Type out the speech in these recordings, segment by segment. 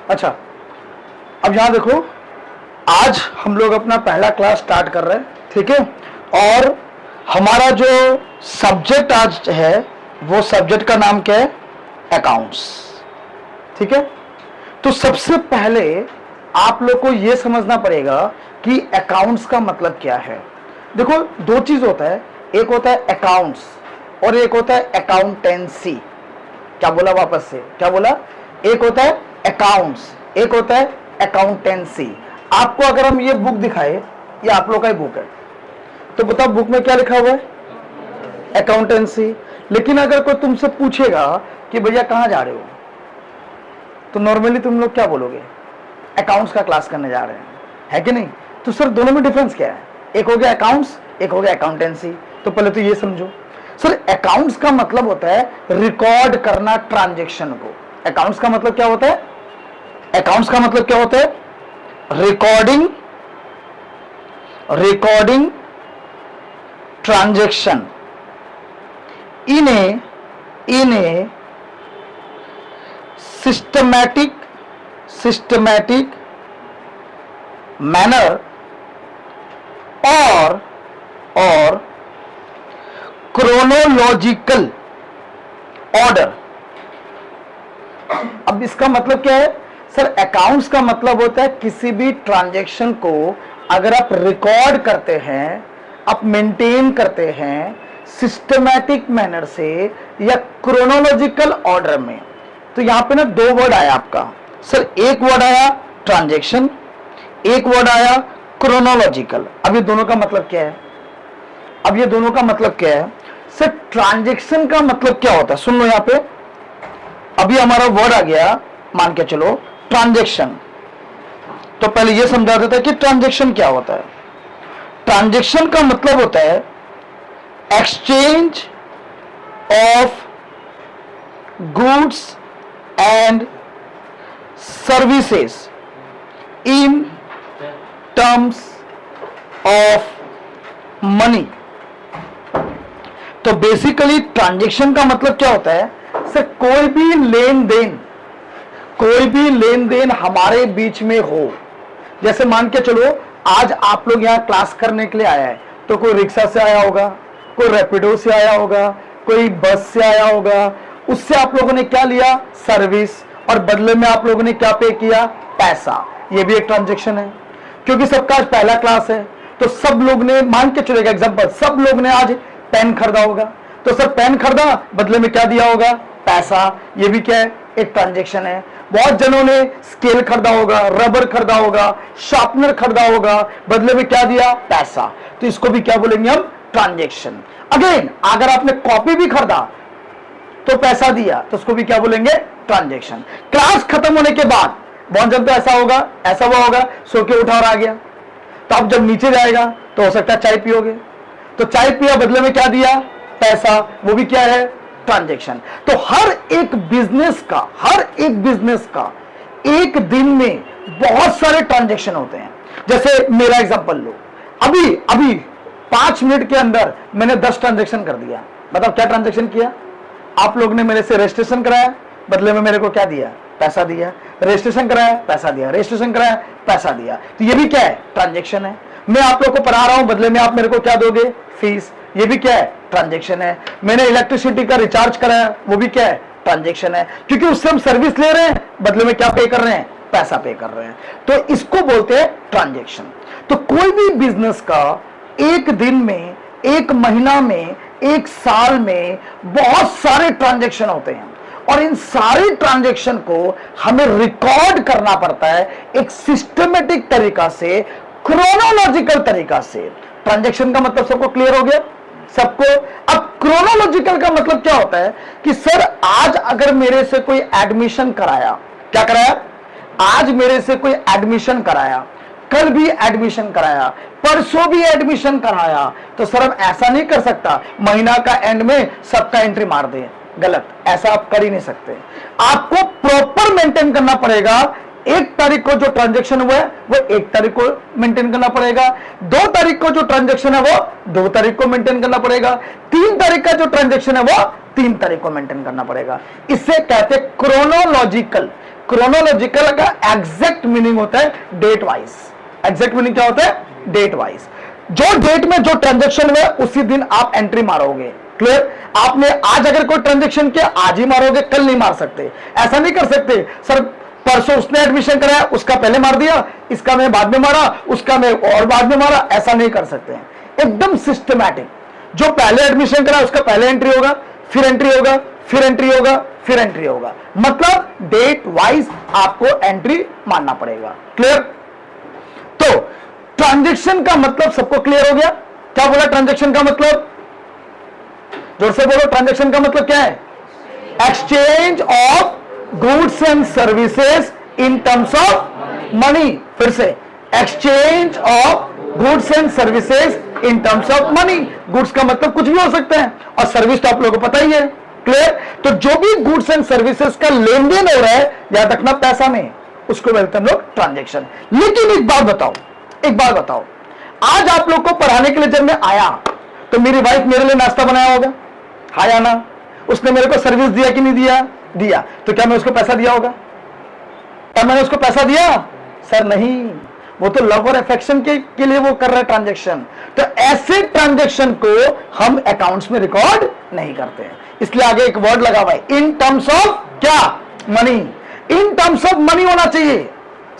अच्छा, अब यहां देखो, आज हम लोग अपना पहला क्लास स्टार्ट कर रहे हैं, ठीक है। और हमारा जो सब्जेक्ट आज है वो सब्जेक्ट का नाम क्या है? अकाउंट्स, ठीक है। तो सबसे पहले आप लोग को यह समझना पड़ेगा कि अकाउंट्स का मतलब क्या है। देखो, दो चीज होता है, एक होता है अकाउंट्स और एक होता है अकाउंटेंसी। क्या बोला? वापस से क्या बोला? एक होता है अकाउंट्स, एक होता है अकाउंटेंसी। आपको अगर हम ये बुक दिखाए, ये आप लोग का ही बुक है, तो बताओ बुक में क्या लिखा हुआ है? अकाउंटेंसी। लेकिन अगर कोई तुमसे पूछेगा कि भैया कहां जा रहे हो, तो नॉर्मली तुम लोग क्या बोलोगे? अकाउंट्स का क्लास करने जा रहे हैं, है कि नहीं? तो सर दोनों में डिफरेंस क्या है? एक हो गया अकाउंट्स, एक हो गया अकाउंटेंसी। तो पहले तो ये समझो, सर अकाउंट्स का मतलब होता है रिकॉर्ड करना ट्रांजैक्शन को। अकाउंट्स का मतलब क्या होता है? अकाउंट्स का मतलब क्या होता है? Recording transaction in A systematic manner और क्रोनोलॉजिकल ऑर्डर। अब इसका मतलब क्या है? सर अकाउंट्स का मतलब होता है किसी भी ट्रांजैक्शन को अगर आप रिकॉर्ड करते हैं, आप मेंटेन करते हैं सिस्टमैटिक मैनर से या क्रोनोलॉजिकल ऑर्डर में। तो यहां पे ना दो वर्ड आया आपका, सर एक वर्ड आया ट्रांजैक्शन, एक वर्ड आया क्रोनोलॉजिकल। अब ये दोनों का मतलब क्या है? अब ये दोनों का मतलब क्या है? सर ट्रांजैक्शन का मतलब क्या होता है? सुन लो यहां पे, अभी हमारा वर्ड आ गया, मान के चलो ट्रांजैक्शन। तो पहले ये समझा देता है कि ट्रांजैक्शन क्या होता है। ट्रांजैक्शन का मतलब होता है exchange of goods and services in terms of money. तो बेसिकली ट्रांजैक्शन का मतलब क्या होता है? सर कोई भी लेन देन हमारे बीच में हो। जैसे मान के चलो आज आप लोग यहां क्लास करने के लिए आया है, तो कोई रिक्शा से आया होगा, कोई रैपिडो से आया होगा, कोई बस से आया होगा, उससे आप लोगों ने क्या लिया? सर्विस, और बदले में आप लोगों ने क्या पे किया? पैसा। ये भी एक ट्रांजैक्शन है, क्योंकि सबका आज पहला क्लास है। तो सब लोग ने, मान के चलेगा एग्जांपल, सब लोग ने आज पेन खरीदा होगा, तो सर पेन खरीदा, बदले में क्या दिया होगा? पैसा। ये भी क्या है? एक ट्रांजैक्शन है। बहुत जनों ने स्केल खरीदा होगा, रबर खरीदा होगा, शार्पनर खरीदा होगा, बदले में क्या दिया? पैसा। तो इसको भी क्या बोलेंगे हम? ट्रांजैक्शन। अगेन अगर आपने कॉपी भी खरीदा तो पैसा दिया, तो उसको भी क्या बोलेंगे? ट्रांजैक्शन। क्लास खत्म होने के बाद बहुत जन तो ऐसा होगा, ऐसा हुआ होगा, सो के उठा और आ गया, तो अब जब नीचे जाएगा तो हो सकता है चाय पियोगे, तो चाय पिया, बदले में क्या दिया? पैसा। वो भी क्या है? ट्रांजैक्शन। तो हर एक बिजनेस का एक दिन में बहुत सारे ट्रांजैक्शन होते हैं। जैसे मेरा एग्जांपल लो, अभी 5 मिनट के अंदर मैंने 10 ट्रांजैक्शन कर दिया। बताओ क्या ट्रांजैक्शन किया? आप लोग ने मेरे से रजिस्ट्रेशन कराया, बदले में मेरे को क्या दिया? पैसा दिया। रजिस्ट्रेशन कराया, पैसा दिया। रजिस्ट्रेशन कराया, पैसा दिया। तो ये भी क्या है? ट्रांजैक्शन है। मैं आप लोग को पढ़ा रहा हूं, बदले में आप मेरे को क्या दोगे? फीस। ये भी क्या है? ट्रांजैक्शन है। मैंने इलेक्ट्रिसिटी का रिचार्ज कराया, वो भी क्या है? ट्रांजैक्शन है, क्योंकि उससे हम सर्विस ले रहे हैं, बदले में क्या पे कर रहे हैं? पैसा पे कर रहे हैं। तो इसको बोलते हैं ट्रांजैक्शन। तो कोई भी बिजनेस का एक दिन में, एक महीना में, एक साल में बहुत सारे ट्रांजैक्शन होते हैं, और इन सारे ट्रांजैक्शन को हमें रिकॉर्ड करना पड़ता है एक सिस्टमेटिक तरीका से, क्रोनोलॉजिकल तरीका से। ट्रांजैक्शन का मतलब सबको क्लियर हो गया? सबको? अब क्रोनोलॉजिकल का मतलब क्या होता है कि सर आज अगर मेरे से कोई एडमिशन कराया, क्या कराया? आज मेरे से कोई एडमिशन कराया, कल भी एडमिशन कराया, परसों भी एडमिशन कराया, तो सर हम ऐसा नहीं कर सकता महीना का एंड में सबका एंट्री मार दे। गलत, ऐसा आप कर ही नहीं सकते। आपको प्रॉपर मेंटेन करना पड़ेगा। 1 तारीख को जो ट्रांजैक्शन हुआ है वो 1 तारीख को मेंटेन करना पड़ेगा। 2 तारीख को जो ट्रांजैक्शन है वो 2 तारीख को मेंटेन करना पड़ेगा। 3 तारीख का जो ट्रांजैक्शन है वो 3 तारीख को मेंटेन करना पड़ेगा। इसे कहते हैं क्रोनोलॉजिकल। क्रोनोलॉजिकल का एग्जैक्ट मीनिंग होता है डेट वाइज। एग्जैक्ट मीनिंग क्या होता है? Date wise. जो डेट में जो ट्रांजेक्शन हुआ उसी दिन आप एंट्री मारोगे। क्लियर? आपने आज अगर कोई ट्रांजेक्शन किया आज ही मारोगे, कल नहीं मार सकते। ऐसा नहीं कर सकते सर परसों उसने एडमिशन कराया उसका पहले मार दिया, इसका मैं बाद में मारा, उसका मैं और बाद में मारा, ऐसा नहीं कर सकते हैं। एकदम सिस्टमैटिक। जो पहले एडमिशन करा उसका पहले एंट्री होगा, फिर एंट्री होगा, फिर एंट्री होगा, फिर एंट्री होगा। मतलब डेट वाइज आपको एंट्री मानना पड़ेगा। क्लियर? तो ट्रांजेक्शन का मतलब सबको क्लियर हो गया? क्या बोला ट्रांजेक्शन का मतलब? जोर से बोलो, ट्रांजेक्शन का मतलब क्या है? Exchange of goods and services in terms of money. फिर से, exchange of goods and services in terms of money. Goods का मतलब कुछ भी हो सकता है और सर्विस तो आप लोगों को पता ही है। क्लियर? तो जो भी गुड्स एंड सर्विसेज का लेन देन हो रहा है, याद रखना पैसा में, उसको बोलते हैं हम लोग ट्रांजेक्शन। लेकिन एक बात बताओ, एक बात बताओ, आज आप लोग को पढ़ाने के लिए जब मैं आया तो मेरी वाइफ मेरे लिए नाश्ता बनाया होगा, हाँ या ना? उसने मेरे को सर्विस दिया कि नहीं दिया? दिया। तो क्या मैं उसको पैसा दिया होगा? क्या मैंने उसको पैसा दिया? सर नहीं, वो तो लव और अफेक्शन के लिए वो कर रहा है ट्रांजेक्शन। तो ऐसे ट्रांजेक्शन को हम अकाउंट्स में रिकॉर्ड नहीं करते हैं। इसलिए आगे एक वर्ड लगा हुआ है, इन टर्म्स ऑफ क्या? Money. In terms of money होना चाहिए।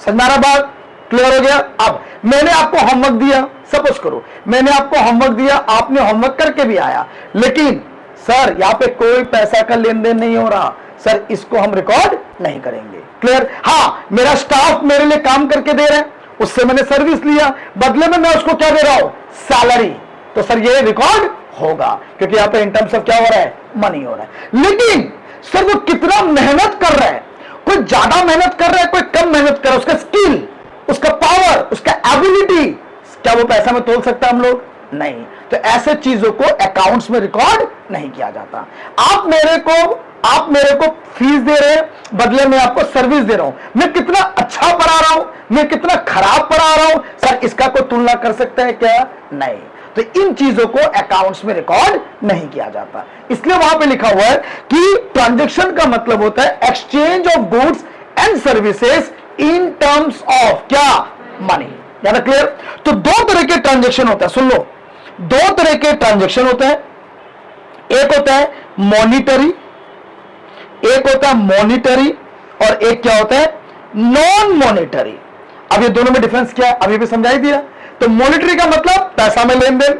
समझ आ रहा बात? क्लियर हो गया? अब मैंने आपको होमवर्क दिया, सपोज करो मैंने आपको होमवर्क दिया, आपने होमवर्क करके भी आया, लेकिन सर यहां पे कोई पैसा का लेन देन नहीं हो रहा, सर इसको हम रिकॉर्ड नहीं करेंगे। क्लियर? हाँ, मेरा स्टाफ मेरे लिए काम करके दे रहा है, उससे मैंने सर्विस लिया, बदले में मैं उसको क्या दे रहा हूं? सैलरी। तो सर ये रिकॉर्ड होगा क्योंकि यहां पे इन टर्म्स ऑफ क्या हो रहा है? मनी हो रहा है। लेकिन सर वो कितना मेहनत कर रहा है, कोई ज्यादा मेहनत कर रहा है, कोई कम मेहनत कर रहा है, उसका स्किल, उसका पावर, उसका एबिलिटी, क्या वो पैसा में तोल सकता है हम लोग? नहीं। तो ऐसे चीजों को अकाउंट्स में रिकॉर्ड नहीं किया जाता। आप मेरे को फीस दे रहे हैं, बदले में आपको सर्विस दे रहा हूं, मैं कितना अच्छा पढ़ा रहा हूं, मैं कितना खराब पढ़ा रहा हूं, सर इसका कोई तुलना कर सकता है क्या? नहीं। तो इन चीजों को अकाउंट्स में रिकॉर्ड नहीं किया जाता। इसलिए वहां पे लिखा हुआ है कि ट्रांजेक्शन का मतलब होता है exchange of goods and services in terms of क्या? मनी। ज्यादा क्लियर? तो दो तरह के ट्रांजेक्शन होता है, सुन लो, दो तरह के ट्रांजेक्शन होते हैं। एक होता है मॉनिटरी, एक होता है मॉनिटरी और एक क्या होता है? Non monetary. अब ये दोनों में डिफरेंस क्या है अभी भी समझाई दिया। तो मॉनिटरी का मतलब पैसा में लेन देन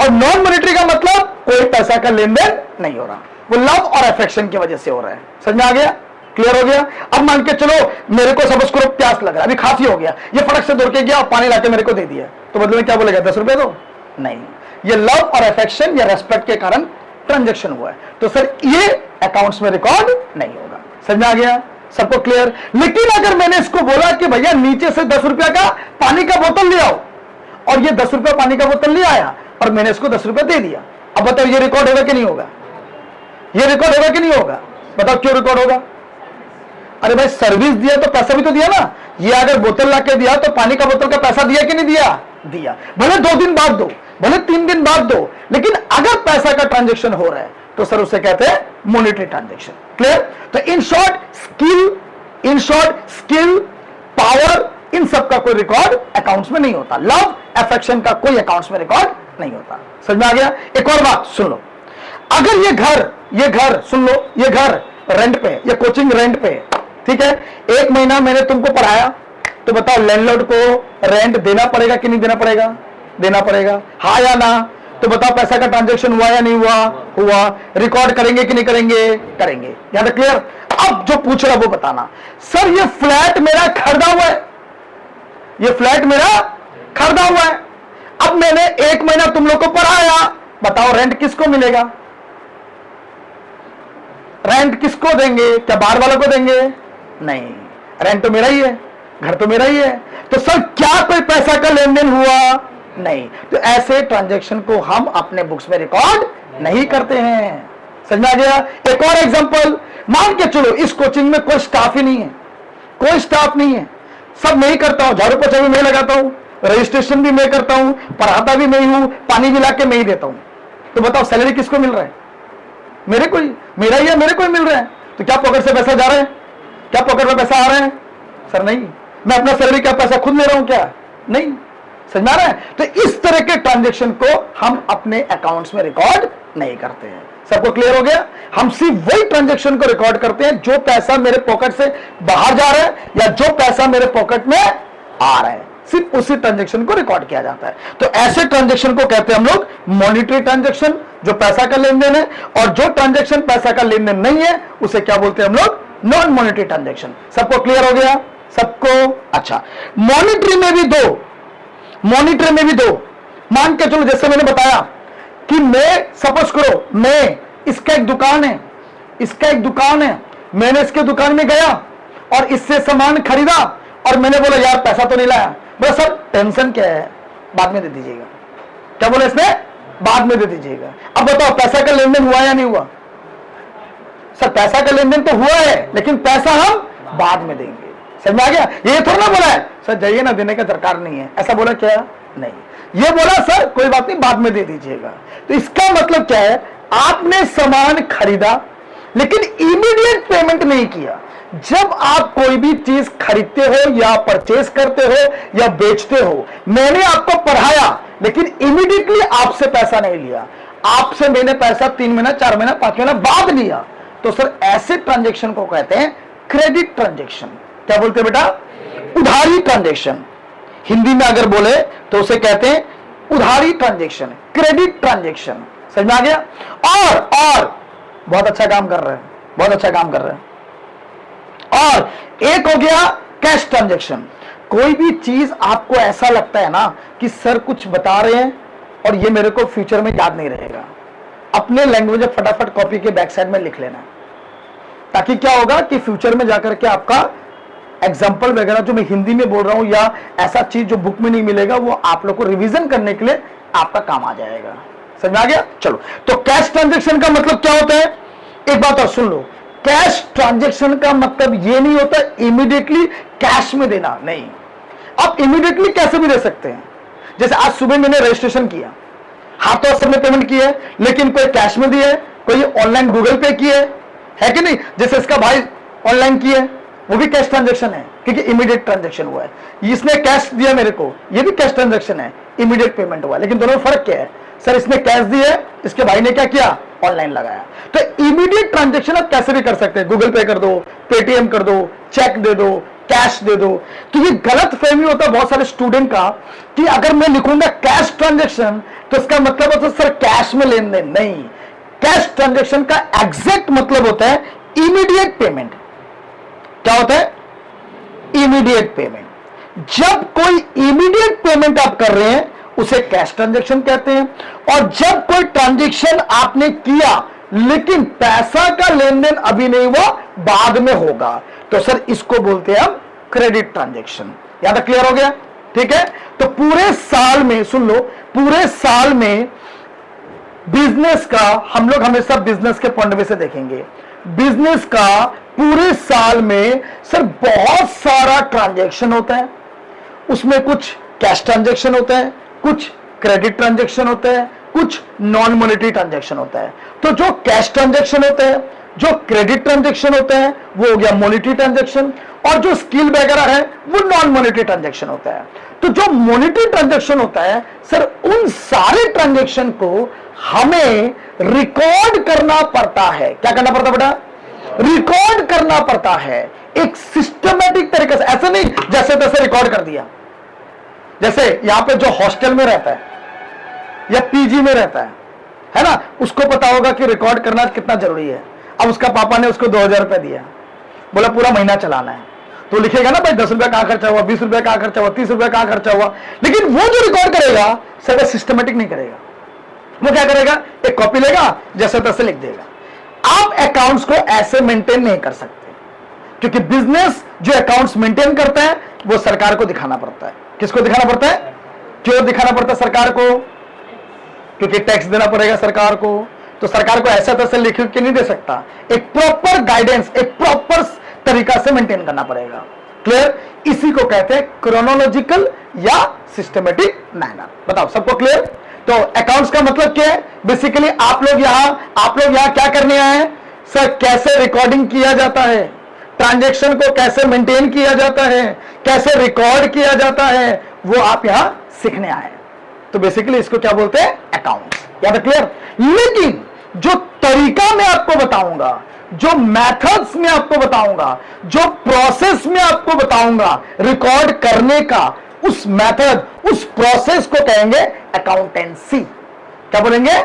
और नॉन मॉनिटरी का मतलब कोई पैसा का लेन देन नहीं हो रहा, वो लव और अफेक्शन की वजह से हो रहा है। समझ में आ गया? क्लियर हो गया? अब मान के चलो मेरे को सपोज करो प्यास लग रहा है, अभी खांसी हो गया, ये फटक से दौड़ के गया और पानी लाके मेरे को दे दिया, तो बदले में क्या बोलेगा? 10 रुपए दो? नहीं, ये लव और अफेक्शन या रेस्पेक्ट के कारण ट्रांजेक्शन हुआ है, तो सर ये अकाउंट्स में रिकॉर्ड नहीं होगा। समझ में आ गया सबको? क्लियर? लेकिन अगर मैंने इसको बोला कि भैया नीचे से 10 रुपया का पानी का बोतल ले आओ, और ये 10 रुपया पानी का बोतल ले आया और मैंने इसको 10 रुपया दे दिया, अब बताओ ये रिकॉर्ड होगा कि नहीं होगा? ये रिकॉर्ड होगा कि नहीं होगा? बताओ क्यों रिकॉर्ड होगा? अरे भाई सर्विस दिया तो पैसा भी तो दिया ना। ये अगर बोतल ला के दिया तो पानी का बोतल का पैसा दिया कि नहीं दिया? दिया। भले 2 दिन बाद दो, भले 3 दिन बाद दो, लेकिन अगर पैसा का ट्रांजेक्शन हो रहा है तो सर उसे कहते हैं मॉनिटरी ट्रांजेक्शन। क्लियर? तो इन शॉर्ट स्किल, पावर, इन सब का कोई रिकॉर्ड अकाउंट्स में नहीं होता। लव अफेक्शन का कोई अकाउंट्स में रिकॉर्ड नहीं होता। समझ में आ गया? एक और बात सुन लो, अगर ये घर सुन लो, ये घर रेंट पे, ये कोचिंग रेंट पे, ठीक है, 1 महीना मैंने तुमको पढ़ाया, तो बताओ लैंडलॉर्ड को रेंट देना पड़ेगा कि नहीं देना पड़ेगा? देना पड़ेगा, हाँ या ना? तो बताओ पैसा का ट्रांजैक्शन हुआ या नहीं हुआ? हुआ। रिकॉर्ड करेंगे कि नहीं करेंगे? करेंगे। याद है? क्लियर? अब जो पूछ रहा वो बताना, सर ये फ्लैट मेरा खरीदा हुआ है, ये फ्लैट मेरा खरीदा हुआ है, अब मैंने 1 महीना तुम लोग को पढ़ाया, बताओ रेंट किसको मिलेगा? रेंट किसको देंगे? क्या बाहर वालों को देंगे? नहीं, रेंट तो मेरा ही है, घर तो मेरा ही है। तो सर क्या कोई पैसा का लेन देन हुआ? नहीं। तो ऐसे ट्रांजैक्शन को हम अपने बुक्स में रिकॉर्ड नहीं करते हैं। समझ में आ गया? एक और एग्जांपल, मान के चलो इस कोचिंग में कोई स्टाफ ही नहीं है, कोई स्टाफ नहीं है, सब मैं ही करता हूं, झाड़ू पोछा भी मैं लगाता हूं, रजिस्ट्रेशन भी मैं करता हूं, पढ़ाता भी मैं ही हूं, पानी भी लाके मैं ही देता हूं, तो बताओ सैलरी किसको मिल रहा है? मेरे को ही, मेरा ही है, मेरे को ही मिल रहा है। तो क्या पॉकेट से पैसा जा रहा है? क्या पॉकेट में पैसा आ रहे हैं? सर नहीं। मैं अपना सैलरी का पैसा खुद ले रहा हूं क्या? नहीं। समझ में आ रहा है? तो इस तरह के ट्रांजेक्शन को हम अपने अकाउंट्स में रिकॉर्ड नहीं करते हैं। सबको क्लियर हो गया? हम सिर्फ वही ट्रांजेक्शन को रिकॉर्ड करते हैं जो पैसा मेरे पॉकेट से बाहर जा रहा है या जो पैसा मेरे पॉकेट में आ रहा है, सिर्फ उसी ट्रांजेक्शन को रिकॉर्ड किया जाता है। तो ऐसे ट्रांजेक्शन को कहते हैं हम लोग मॉनिटरी ट्रांजेक्शन, जो पैसा का लेन देन है, और जो ट्रांजेक्शन पैसा का लेन देन नहीं है उसे क्या बोलते हैं हम लोग? Non monetary transaction. सबको क्लियर हो गया? सबको? अच्छा, मॉनिटरी में भी दो, मॉनिटरी में भी दो। मान के चलो, जैसे मैंने बताया कि मैं, सपोज करो मैं, इसका एक दुकान है, इसका एक दुकान है, मैंने इसके दुकान में गया और इससे सामान खरीदा और मैंने बोला यार पैसा तो नहीं लाया। बोला सर टेंशन क्या है, बाद में दे दीजिएगा। क्या बोला इसने? बाद में दे दीजिएगा। अब बताओ पैसा का लेन देन हुआ या नहीं हुआ? सर पैसा का लेन देन तो हुआ है, लेकिन पैसा हम बाद में देंगे। समझ में आ गया? ये थोड़ा ना बोला है सर जाइए ना, देने का दरकार नहीं है, ऐसा बोला क्या? नहीं। ये बोला सर कोई बात नहीं बाद में दे दीजिएगा। तो इसका मतलब क्या है? आपने सामान खरीदा लेकिन इमीडिएट पेमेंट नहीं किया। जब आप कोई भी चीज खरीदते हो या परचेज करते हो या बेचते हो, मैंने आपको पढ़ाया लेकिन इमीडिएटली आपसे पैसा नहीं लिया, आपसे मैंने पैसा 3 महीना 4 महीना 5 महीना बाद लिया, तो सर ऐसे ट्रांजेक्शन को कहते हैं क्रेडिट ट्रांजेक्शन। क्या बोलते हैं बेटा? उधारी ट्रांजेक्शन। हिंदी में अगर बोले तो उसे कहते हैं उधारी ट्रांजेक्शन, क्रेडिट ट्रांजेक्शन। समझ में आ गया? और बहुत अच्छा काम कर रहे हैं, बहुत अच्छा काम कर रहे हैं। और एक हो गया कैश ट्रांजेक्शन। कोई भी चीज आपको ऐसा लगता है ना कि सर कुछ बता रहे हैं और ये मेरे को फ्यूचर में याद नहीं रहेगा, अपने लैंग्वेज में फटाफट कॉपी के बैक साइड में लिख लेना, ताकि क्या होगा कि फ्यूचर में जाकर के आपका एग्जाम्पल वगैरह जो मैं हिंदी में बोल रहा हूं या ऐसा चीज जो बुक में नहीं मिलेगा, वो आप लोग को रिवीजन करने के लिए आपका काम आ जाएगा। समझ में आ गया? चलो, तो कैश ट्रांजेक्शन का मतलब क्या होता है? एक बात और सुन लो, कैश ट्रांजेक्शन का मतलब ये नहीं होता इमीडिएटली कैश में देना, नहीं। आप इमीडिएटली कैसे भी दे सकते हैं। जैसे आज सुबह मैंने रजिस्ट्रेशन किया, हाथों से पेमेंट की है, लेकिन कोई कैश में दिया है, कोई ऑनलाइन गूगल पे किए है कि नहीं? जैसे इसका भाई ऑनलाइन किए, वो भी कैश ट्रांजेक्शन है क्योंकि इमीडिएट ट्रांजेक्शन हुआ है। इसने कैश दिया मेरे को, ये भी कैश ट्रांजेक्शन है, इमीडिएट पेमेंट हुआ है। लेकिन दोनों में फर्क क्या है? सर इसने कैश दी है, इसके भाई ने क्या किया? ऑनलाइन लगाया। तो इमीडिएट ट्रांजेक्शन आप कैसे भी कर सकते हैं, गूगल पे कर दो, पेटीएम कर दो, चेक दे दो, कैश दे दो। तो ये गलत फहमी होता है बहुत सारे स्टूडेंट का कि अगर मैं लिखूंगा कैश ट्रांजेक्शन तो इसका मतलब होता है सर कैश में लेन देन। नहीं, कैश ट्रांजेक्शन का एग्जैक्ट मतलब होता है इमीडिएट पेमेंट। क्या होता है? Immediate payment. जब कोई इमीडिएट पेमेंट आप कर रहे हैं उसे कैश ट्रांजेक्शन कहते हैं, और जब कोई ट्रांजेक्शन आपने किया लेकिन पैसा का लेन देन अभी नहीं हुआ, बाद में होगा, तो सर इसको बोलते हैं हम क्रेडिट ट्रांजेक्शन। याद क्लियर हो गया? ठीक है। तो पूरे साल में सुन लो, पूरे साल में बिजनेस का हम लोग हमेशा बिजनेस के पॉइंट में से देखेंगे। बिजनेस का पूरे साल में सर बहुत सारा ट्रांजैक्शन होता है, उसमें कुछ कैश ट्रांजैक्शन होता है, कुछ क्रेडिट ट्रांजैक्शन होता है, कुछ नॉन मॉनेटरी ट्रांजैक्शन होता है। तो जो कैश ट्रांजैक्शन होता है, जो क्रेडिट ट्रांजैक्शन होता है, वो हो गया मॉनेटरी ट्रांजैक्शन, और जो स्किल वगैरह है वो नॉन मॉनेटरी ट्रांजैक्शन होता है। तो जो मॉनेटरी ट्रांजैक्शन होता है सर, उन सारे ट्रांजैक्शन को हमें रिकॉर्ड करना पड़ता है। क्या करना पड़ता बेटा? रिकॉर्ड करना पड़ता है एक सिस्टमैटिक तरीके से, ऐसे नहीं जैसे तैसे रिकॉर्ड कर दिया। जैसे यहां पे जो हॉस्टल में रहता है या पीजी में रहता है ना, उसको पता होगा कि रिकॉर्ड करना कितना जरूरी है। अब उसका पापा ने उसको 2000 रुपए दिया, बोला पूरा महीना चलाना है, तो लिखेगा ना भाई 10 रुपए कहां खर्चा हुआ, 20 रुपए कहां खर्चा हुआ, 30 रुपए कहां खर्चा हुआ। लेकिन वो जो रिकॉर्ड करेगा सर सिस्टमैटिक नहीं करेगा। वो क्या करेगा? एक कॉपी लेगा, जैसे तैसे लिख देगा। आप अकाउंट्स को ऐसे मेंटेन नहीं कर सकते, क्योंकि बिजनेस जो अकाउंट्स मेंटेन करता है वो सरकार को दिखाना पड़ता है। किसको दिखाना पड़ता है? क्यों दिखाना पड़ता है सरकार को? क्योंकि टैक्स देना पड़ेगा सरकार को, तो सरकार को ऐसा तैसे लिख के नहीं दे सकता। एक प्रॉपर गाइडेंस, एक प्रॉपर तरीका से मेंटेन करना पड़ेगा। क्लियर? इसी को कहते हैं क्रोनोलॉजिकल या सिस्टमेटिक मैनर। बताओ सबको क्लियर? तो अकाउंट्स का मतलब क्या है? बेसिकली आप लोग यहां क्या करने आए हैं? सर कैसे रिकॉर्डिंग किया जाता है, ट्रांजैक्शन को कैसे मेंटेन किया जाता है, कैसे रिकॉर्ड किया जाता है, वो आप यहां सीखने आए। तो बेसिकली इसको क्या बोलते हैं, अकाउंट्स। याद है, क्लियर। लेकिन जो तरीका मैं आपको बताऊंगा, जो मेथड्स में आपको बताऊंगा, जो प्रोसेस में आपको बताऊंगा रिकॉर्ड करने का, उस मेथड, उस प्रोसेस को कहेंगे अकाउंटेंसी। क्या बोलेंगे?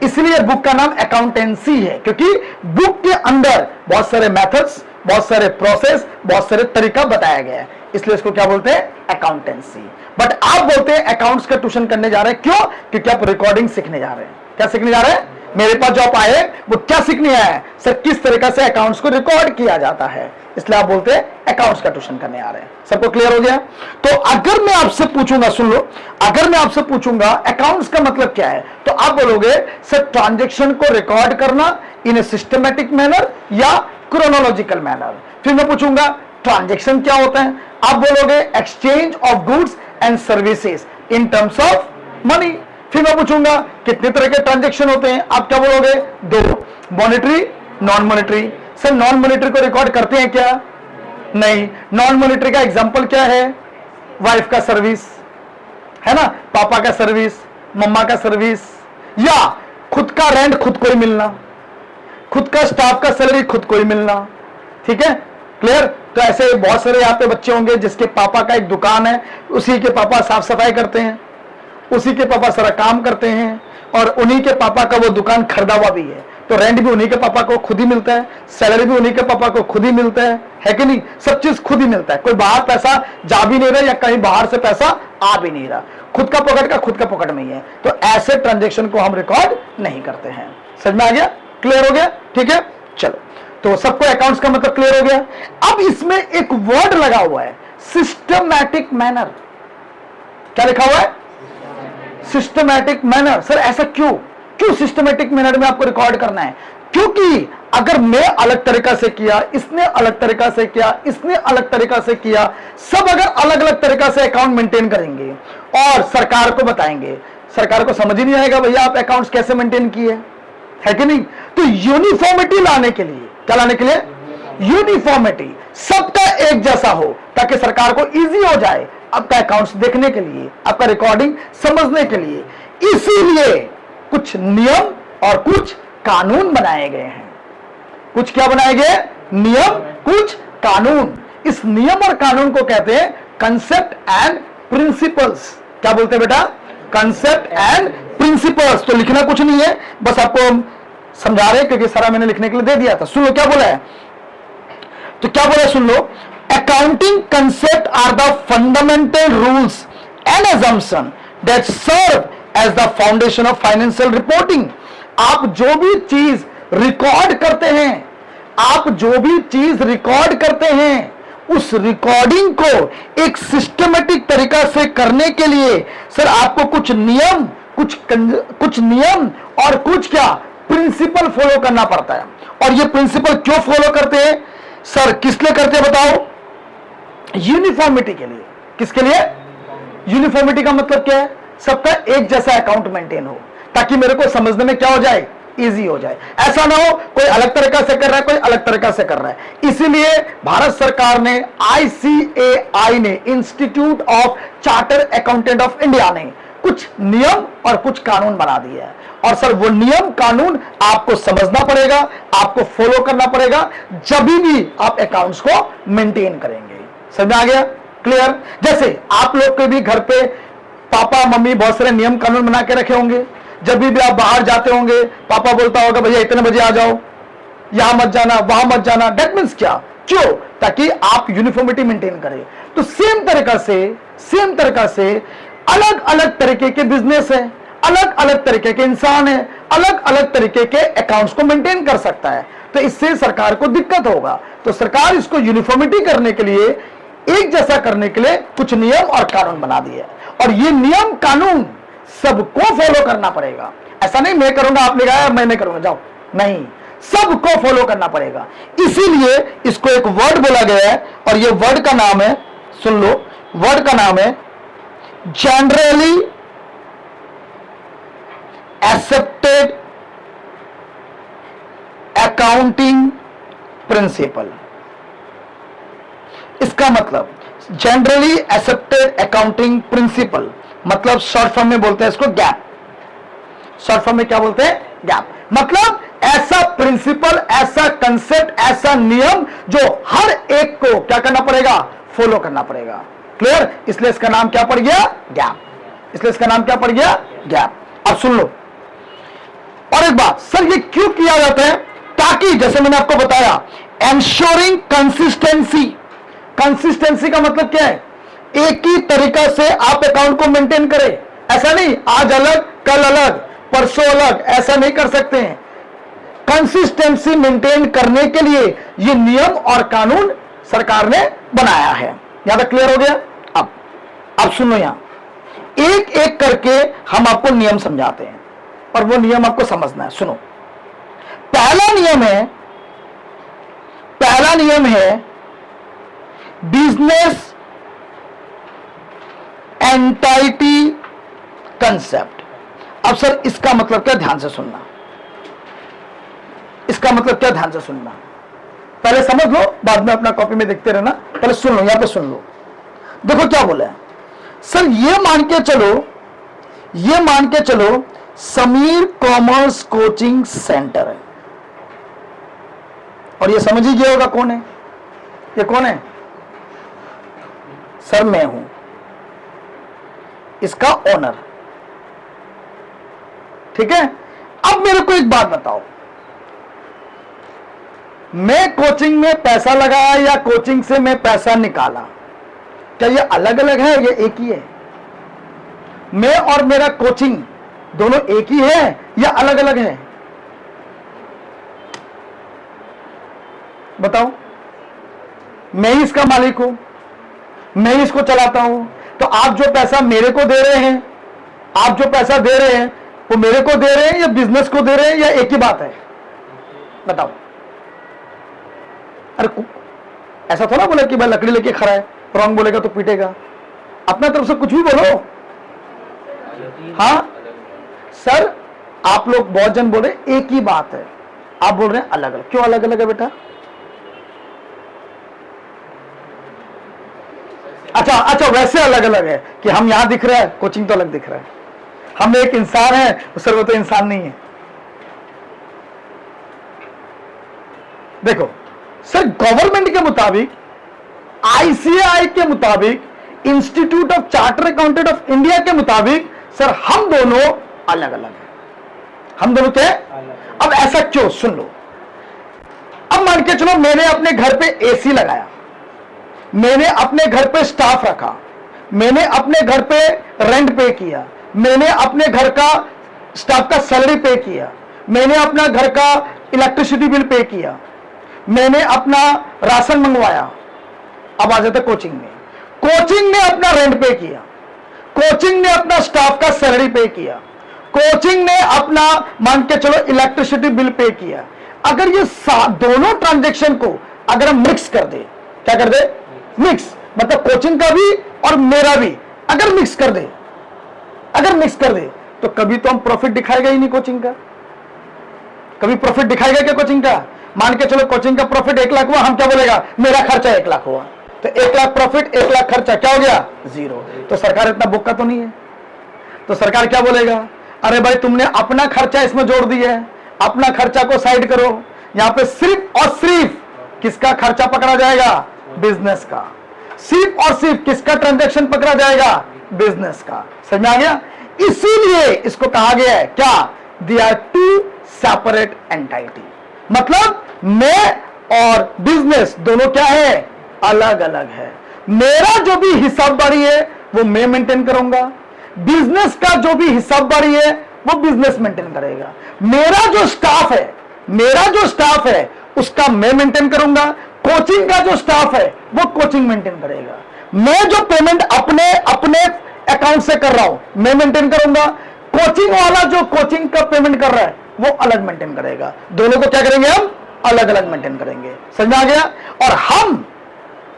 इसलिए बुक का नाम अकाउंटेंसी है, क्योंकि बुक के अंदर बहुत सारे मेथड्स, बहुत सारे प्रोसेस, बहुत सारे तरीका बताया गया है, इसलिए इसको क्या बोलते हैं, अकाउंटेंसी। बट आप बोलते हैं अकाउंट्स का ट्यूशन करने जा रहे हैं, क्यों? क्योंकि आप रिकॉर्डिंग सीखने जा रहे हैं। क्या सीखने जा रहे हैं? मेरे पास जो आप आए वो क्या सीखने आए हैं? सर, किस तरीका से अकाउंट्स को रिकॉर्ड किया जाता है, इसलिए आप बोलते हैं अकाउंट्स का ट्यूशन करने आ रहे हैं। सबको क्लियर हो गया? तो अगर मैं आपसे पूछूंगा, सुन लो, अगर मैं आपसे पूछूंगा अकाउंट्स का मतलब क्या है, तो आप बोलोगे सर ट्रांजैक्शन को रिकॉर्ड करना इन ए सिस्टमैटिक मैनर या क्रोनोलॉजिकल मैनर। फिर मैं पूछूंगा ट्रांजैक्शन क्या होता है, आप बोलोगे exchange of goods and services in terms of money. फिर मैं पूछूंगा कितने तरह के ट्रांजैक्शन होते हैं, आप क्या बोलोगे? दो, monetary, non monetary. Sir, non monetary को रिकॉर्ड करते हैं क्या? नहीं। नॉन मॉनेटरी का एग्जांपल क्या है? वाइफ का सर्विस है ना, पापा का सर्विस, मम्मा का सर्विस, या खुद का रेंट खुद को ही मिलना, खुद का स्टाफ का सैलरी खुद को ही मिलना। ठीक है, क्लियर। तो ऐसे बहुत सारे यहाँ पे बच्चे होंगे जिसके पापा का एक दुकान है, उसी के पापा साफ सफाई करते हैं, उसी के पापा सारा काम करते हैं, और उन्हीं के पापा का वो दुकान खरीदा हुआ भी है, तो रेंट भी उन्हीं के पापा को खुद ही मिलता है, सैलरी भी उन्हीं के पापा को खुद ही मिलता है कि नहीं? सब चीज खुद ही मिलता है, कोई बाहर पैसा जा भी नहीं रहा या कहीं बाहर से पैसा आ भी नहीं रहा, खुद का पॉकेट का खुद का पॉकेट में ही है। तो ऐसे ट्रांजेक्शन को हम रिकॉर्ड नहीं करते हैं। समझ में आ गया? क्लियर हो गया? ठीक है, चलो। तो सबको अकाउंट्स का मतलब क्लियर हो गया। अब इसमें एक वर्ड लगा हुआ है, सिस्टमैटिक मैनर। क्या लिखा हुआ है? Systematic manner. सर ऐसा क्यों? क्यों सिस्टमैटिक मैनर में आपको रिकॉर्ड करना है? क्योंकि अगर मैं अलग तरीका से किया, इसने अलग तरीका से किया, इसने अलग तरीका से किया, सब अगर अलग अलग तरीका से अकाउंट मेंटेन करेंगे और सरकार को बताएंगे, सरकार को समझ ही नहीं आएगा भैया आप अकाउंट्स कैसे मेंटेन किए, है कि नहीं? तो यूनिफॉर्मिटी लाने के लिए, क्या लाने के लिए? यूनिफॉर्मिटी, सबका एक जैसा हो, ताकि सरकार को इजी हो जाए आपका अकाउंट्स देखने के लिए, आपका रिकॉर्डिंग समझने के लिए। इसीलिए कुछ नियम और कुछ कानून बनाए गए हैं। कुछ क्या बनाए गए? नियम, कुछ कानून। इस नियम और कानून को कहते हैं कंसेप्ट एंड प्रिंसिपल्स। क्या बोलते हैं बेटा? Concept and principles. तो लिखना कुछ नहीं है, बस आपको हम समझा रहे हैं, क्योंकि सारा मैंने लिखने के लिए दे दिया था। सुन लो क्या बोला है, तो क्या बोला है सुन लो। Accounting concept are the fundamental rules and assumption that serve as the foundation of financial reporting। आप जो भी चीज रिकॉर्ड करते हैं, आप जो भी चीज रिकॉर्ड करते हैं, उस रिकॉर्डिंग को एक सिस्टमेटिक तरीका से करने के लिए सर आपको कुछ नियम, कुछ नियम और कुछ क्या प्रिंसिपल फॉलो करना पड़ता है। और ये प्रिंसिपल क्यों फॉलो करते हैं सर? किस लिए करते हैं बताओ? यूनिफॉर्मिटी के लिए। किसके लिए? यूनिफॉर्मिटी का मतलब क्या है? सबका एक जैसा अकाउंट मेंटेन हो, ताकि मेरे को समझने में क्या हो जाए, इजी हो जाए। ऐसा ना हो कोई अलग तरीका से कर रहा है, कोई अलग तरीका से कर रहा है। इसीलिए भारत सरकार ने, ICAI ने, institute of chartered accountant of India ने कुछ नियम और कुछ कानून बना दिए हैं। और सर वो नियम कानून आपको समझना पड़ेगा, आपको फॉलो करना पड़ेगा जब भी आप अकाउंट्स को मेंटेन करेंगे। समझ में आ गया? क्लियर? जैसे आप लोग के भी घर पे पापा मम्मी बहुत सारे नियम कानून बना के रखे होंगे। जब भी आप बाहर जाते होंगे, पापा बोलता होगा भैया इतने बजे आ जाओ, यहां मत जाना, वहां मत जाना। दैट मीन्स क्या? क्यों? ताकि आप यूनिफॉर्मिटी मेंटेन करें। तो सेम तरीका से अलग अलग तरीके के बिजनेस है, अलग अलग तरीके के इंसान है, अलग अलग तरीके के अकाउंट्स को मेंटेन कर सकता है। तो इससे सरकार को दिक्कत होगा। तो सरकार इसको यूनिफॉर्मिटी करने के लिए, एक जैसा करने के लिए कुछ नियम और कानून बना दिए। और ये नियम कानून सबको फॉलो करना पड़ेगा। ऐसा नहीं मैं करूंगा आप लगाया मैं नहीं करूंगा जाओ, नहीं, सबको फॉलो करना पड़ेगा। इसीलिए इसको एक वर्ड बोला गया है, और ये वर्ड का नाम है, सुन लो, वर्ड का नाम है जनरली एक्सेप्टेड अकाउंटिंग प्रिंसिपल। इसका मतलब जनरली एक्सेप्टेड अकाउंटिंग प्रिंसिपल, मतलब शॉर्ट फॉर्म में बोलते हैं इसको गैप। शॉर्ट फॉर्म में क्या बोलते हैं? गैप। मतलब ऐसा प्रिंसिपल, ऐसा कंसेप्ट, ऐसा नियम जो हर एक को क्या करना पड़ेगा? फॉलो करना पड़ेगा। क्लियर? इसलिए इसका नाम क्या पड़ गया? गैप। इसलिए इसका नाम क्या पड़ गया? गैप। अब सुन लो और एक बात, सर ये क्यों किया जाता है? ताकि जैसे मैंने आपको बताया, एंश्योरिंग कंसिस्टेंसी। कंसिस्टेंसी का मतलब क्या है? एक ही तरीका से आप अकाउंट को मेंटेन करें। ऐसा नहीं आज अलग कल अलग परसों अलग, ऐसा नहीं कर सकते हैं। कंसिस्टेंसी मेंटेन करने के लिए ये नियम और कानून सरकार ने बनाया है। यहां तक क्लियर हो गया? अब सुनो, यहां एक एक करके हम आपको नियम समझाते हैं और वो नियम आपको समझना है। सुनो, पहला नियम है बिजनेस एंटाइटी कंसेप्ट। अब सर इसका मतलब क्या? ध्यान से सुनना। इसका मतलब क्या? ध्यान से सुनना। पहले समझ लो, बाद में अपना कॉपी में देखते रहना। पहले सुन लो, यहां पे सुन लो। देखो क्या बोला है सर, ये मान के चलो समीर कॉमर्स कोचिंग सेंटर है, और ये समझ ही गया होगा कौन है। ये कौन है? सर मैं हूं इसका ओनर। ठीक है? अब मेरे को एक बात बताओ, मैं कोचिंग में पैसा लगाया या कोचिंग से मैं पैसा निकाला, क्या ये अलग अलग है या एक ही है? मैं और मेरा कोचिंग दोनों एक ही है या अलग अलग है? बताओ। मैं ही इसका मालिक हूं, मैं ही इसको चलाता हूं, तो आप जो पैसा मेरे को दे रहे हैं, आप जो पैसा दे रहे हैं वो मेरे को दे रहे हैं या बिजनेस को दे रहे हैं या एक ही बात है? बताओ। अरे ऐसा थोड़ा बोले कि भाई लकड़ी लेके खड़ा है, रॉन्ग बोलेगा तो पीटेगा। अपना तरफ से कुछ भी बोलो। हाँ सर, आप लोग बहुत जन बोल रहे एक ही बात है, आप बोल रहे हैं अलग अलग। क्यों अलग अलग है बेटा? अच्छा, वैसे अलग अलग है कि हम यहां दिख रहे हैं, कोचिंग तो अलग दिख रहा है। हम एक इंसान है, सर वो तो इंसान नहीं है। देखो सर, गवर्नमेंट के मुताबिक, आईसीएआई के मुताबिक, institute of charter accountant of India के मुताबिक सर हम दोनों अलग अलग हैं। हम दोनों क्या? अब ऐसा क्यों? सुन लो। अब मान के चलो मैंने अपने घर पे एसी लगाया, मैंने अपने घर पे स्टाफ रखा, मैंने अपने घर पे रेंट पे किया, मैंने अपने घर का स्टाफ का सैलरी पे किया, मैंने अपना घर का इलेक्ट्रिसिटी बिल पे किया, मैंने अपना राशन मंगवाया। अब आ जाते कोचिंग में। कोचिंग ने अपना रेंट पे किया, कोचिंग ने अपना स्टाफ का सैलरी पे किया, कोचिंग ने अपना मान के चलो इलेक्ट्रिसिटी बिल पे किया। अगर ये दोनों ट्रांजैक्शन को अगर हम मिक्स कर दे, क्या कर दे? मिक्स, मतलब कोचिंग का भी और मेरा भी अगर मिक्स कर दे, तो कभी तो हम प्रॉफिट दिखाएगा ही नहीं कोचिंग का। कभी प्रॉफिट दिखाएगा क्या कोचिंग का? मान के चलो कोचिंग का प्रॉफिट 1 लाख हुआ, हम क्या बोलेगा? मेरा खर्चा 1 लाख हुआ, तो 1 लाख प्रॉफिट 1 लाख खर्चा, क्या हो गया? 0। तो सरकार इतना बोका तो नहीं है। तो सरकार क्या बोलेगा? अरे भाई तुमने अपना खर्चा इसमें जोड़ दिया है, अपना खर्चा को साइड करो। यहां पे सिर्फ और सिर्फ किसका खर्चा पकड़ा जाएगा? बिजनेस का। सिर्फ और सिर्फ किसका ट्रांजैक्शन पकड़ा जाएगा? बिजनेस का। समझ में आ गया? इसीलिए इसको कहा गया है क्या? They are two separate entity. मतलब मैं और बिजनेस दोनों क्या है? अलग अलग है। मेरा जो भी हिसाबदारी है वो मैं मेंटेन करूंगा, बिजनेस का जो भी हिसाबदारी है वो बिजनेस मेंटेन करेगा। मेरा जो स्टाफ है उसका मैं मेंटेन करूंगा, कोचिंग का जो स्टाफ है वो कोचिंग मेंटेन करेगा। मैं जो पेमेंट अपने अकाउंट से कर रहा हूं मैं मेंटेन करूंगा, कोचिंग वाला जो कोचिंग का पेमेंट कर रहा है वो अलग मेंटेन करेगा। दोनों को क्या करेंगे? हम अलग अलग मेंटेन करेंगे। समझ में आ गया? और हम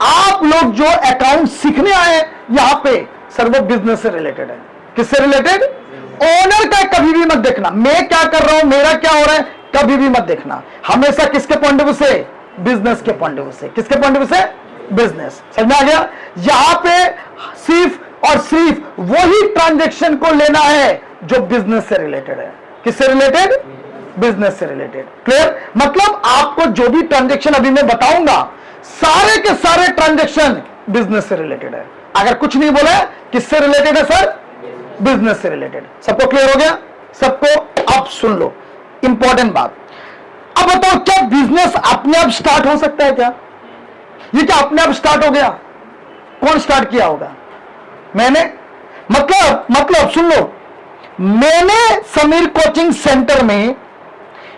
आप लोग जो अकाउंट सीखने आए यहां पे सर वो बिजनेस से रिलेटेड है। किससे रिलेटेड? ओनर का कभी भी मत देखना, मैं क्या कर रहा हूं, मेरा क्या हो रहा है, कभी भी मत देखना। हमेशा किसके पॉइंट ऑफ व्यू से? बिजनेस के पॉइंट ऑफ व्यू से। किसके पॉइंट ऑफ व्यू से? बिजनेस। समझ में आ गया? यहां पे सिर्फ और सिर्फ वही ट्रांजैक्शन को लेना है जो बिजनेस से रिलेटेड है। किससे रिलेटेड? बिजनेस से रिलेटेड। क्लियर? मतलब आपको जो भी ट्रांजैक्शन अभी मैं बताऊंगा, सारे के सारे ट्रांजैक्शन बिजनेस से रिलेटेड है। अगर कुछ नहीं बोला है, किससे रिलेटेड है सर? बिजनेस से रिलेटेड। सबको क्लियर हो गया? सबको? अब सुन लो इंपॉर्टेंट बात। अब बताओ, क्या बिजनेस अपने आप स्टार्ट हो सकता है? क्या ये क्या अपने आप स्टार्ट हो गया? कौन स्टार्ट किया होगा? मैंने। मतलब सुन लो, मैंने समीर कोचिंग सेंटर में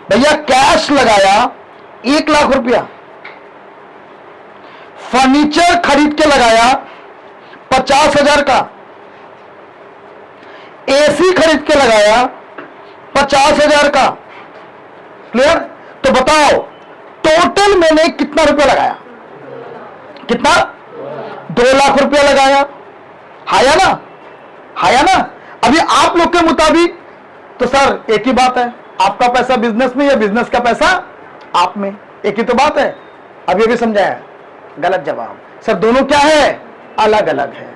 भैया कैश लगाया 1 लाख रुपया, फर्नीचर खरीद के लगाया 50,000 का, एसी खरीद के लगाया 50,000 का। क्लियर? तो बताओ टोटल मैंने कितना रुपया लगाया? कितना? 2 लाख रुपया लगाया। हाया ना? हाया ना? अभी आप लोग के मुताबिक तो सर एक ही बात है, आपका पैसा बिजनेस में या बिजनेस का पैसा आप में, एक ही तो बात है। अभी भी समझाया? गलत जवाब। सर दोनों क्या है? अलग अलग है।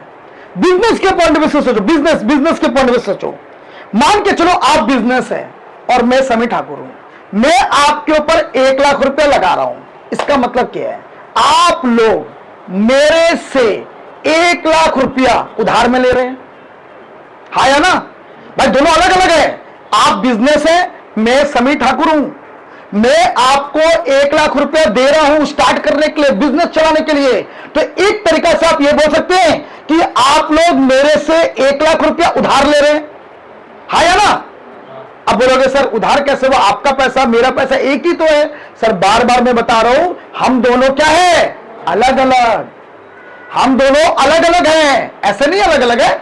बिजनेस के पॉइंट ऑफ व्यू से सोचो, बिजनेस के पॉइंट ऑफ व्यू से सोचो। मान के चलो आप बिजनेस है और मैं समीर ठाकुर हूं, मैं आपके ऊपर 1 लाख रुपया लगा रहा हूं। इसका मतलब क्या है? आप लोग मेरे से 1 लाख रुपया उधार में ले रहे हैं। हाँ या ना? भाई दोनों अलग अलग है। आप बिजनेस है, मैं समीर ठाकुर हूं, मैं आपको 1 लाख रुपया दे रहा हूं स्टार्ट करने के लिए, बिजनेस चलाने के लिए। तो एक तरीका से आप ये बोल सकते हैं कि आप लोग मेरे से 1 लाख रुपया उधार ले रहे हैं। हाँ या ना? अब बोलोगे सर उधार कैसे हुआ? आपका पैसा मेरा पैसा एक ही तो है। सर बार बार मैं बता रहा हूं, हम दोनों क्या है? अलग अलग। हम दोनों अलग अलग हैं, ऐसे नहीं अलग अलग है,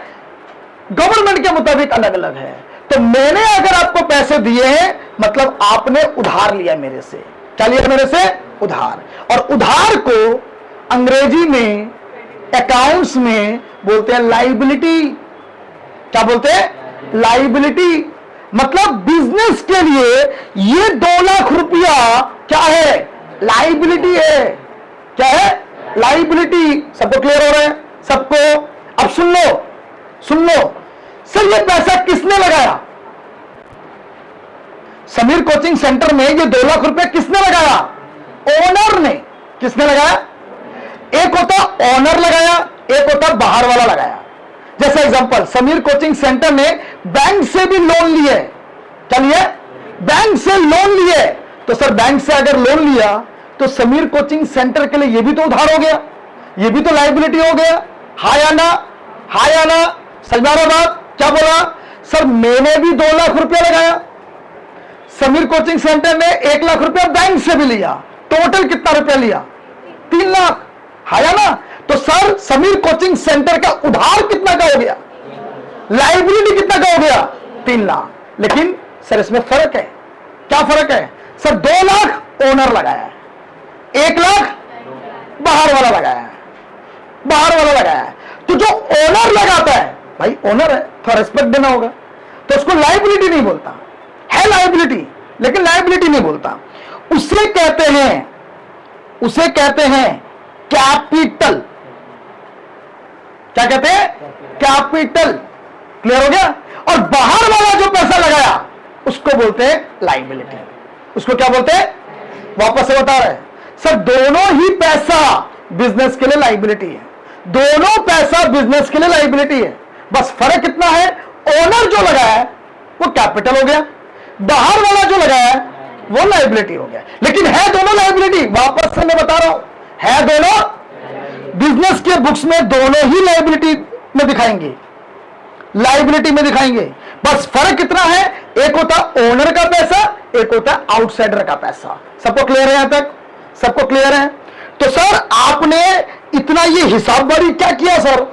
गवर्नमेंट के मुताबिक अलग अलग है। तो मैंने अगर आपको पैसे दिए हैं मतलब आपने उधार लिया मेरे से। क्या लिया मेरे से? उधार। और उधार को अंग्रेजी में अकाउंट्स में बोलते हैं लाइबिलिटी। क्या बोलते हैं? लाइबिलिटी। मतलब बिजनेस के लिए ये 2 लाख रुपया क्या है? लाइबिलिटी है। क्या है? लाइबिलिटी। सबको क्लियर हो रहा है? सबको? अब सुन लो, सुन लो। सर ये पैसा किसने लगाया? समीर कोचिंग सेंटर में ये 2 लाख रुपया किसने लगाया? ओनर ने। किसने लगाया? एक होता ओनर लगाया, एक होता बाहर वाला लगाया। जैसे एग्जांपल, समीर कोचिंग सेंटर ने बैंक से भी लोन लिए। क्या लिए? बैंक से लोन लिए। तो सर बैंक से अगर लोन लिया तो समीर कोचिंग सेंटर के लिए ये भी तो उधार हो गया, ये भी तो लायबिलिटी हो गया। हाँ या ना? हाँ या ना? समझ आ रहा बात? क्या बोला? सर मैंने भी 2 लाख रुपया लगाया, समीर कोचिंग सेंटर ने 1 लाख रुपया बैंक से भी लिया, टोटल कितना रुपया लिया? 3 लाख। हाँ या ना? तो सर समीर कोचिंग सेंटर का उधार कितना का हो गया? लायबिलिटी कितना का हो गया? 3 लाख। लेकिन सर इसमें फर्क है। क्या फर्क है? सर 2 लाख ओनर लगाया है, 1 लाख बाहर वाला लगाया है। बाहर वाला लगाया है तो जो ओनर लगाता है, भाई ओनर है तो रिस्पेक्ट देना होगा, तो उसको लायबिलिटी नहीं बोलता है, लायबिलिटी, लेकिन लायबिलिटी नहीं बोलता। उसे कहते हैं कैपिटल। क्या कहते हैं? कैपिटल। क्लियर हो गया? और बाहर वाला जो पैसा लगाया उसको बोलते हैं लायबिलिटी। उसको क्या बोलते हैं? वापस से बता रहे हैं सर, दोनों ही पैसा बिजनेस के लिए लायबिलिटी है। दोनों पैसा बिजनेस के लिए लायबिलिटी है, बस फर्क कितना है? ओनर जो लगाया है वो कैपिटल हो गया, बाहर वाला जो लगाया है वो लायबिलिटी हो गया। लेकिन है दोनों लायबिलिटी। वापस से मैं बता रहा हूं, है दोनों। बिजनेस के बुक्स में दोनों ही लायबिलिटी में दिखाएंगे, लायबिलिटी में दिखाएंगे। बस फर्क कितना है? एक होता ओनर का पैसा, एक होता आउटसाइडर का पैसा। सबको क्लियर है? यहां तक सबको क्लियर है? तो सर आपने इतना ये हिसाबबारी क्या किया सर?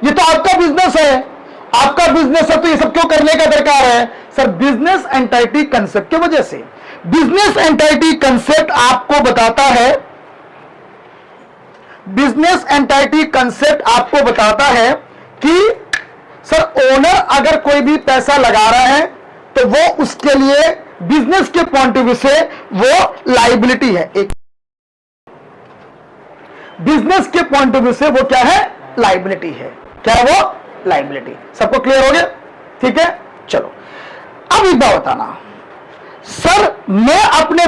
ये तो आपका बिजनेस है, आपका बिजनेस है तो ये सब क्यों करने का दरकार है? सर बिजनेस एंटाइटी कंसेप्ट की वजह से। बिजनेस एंटाइटी कंसेप्ट आपको बताता है, बिजनेस एंटाइटी कंसेप्ट आपको बताता है कि सर ओनर अगर कोई भी पैसा लगा रहा है तो वो उसके लिए बिजनेस के पॉइंट ऑफ व्यू से वो लायबिलिटी है। एक बिजनेस के पॉइंट ऑफ व्यू से वो क्या है? लाइबिलिटी है। क्या है वो? लाइबिलिटी। सबको क्लियर हो गया? ठीक है, चलो अब एक बात बताना, सर मैं अपने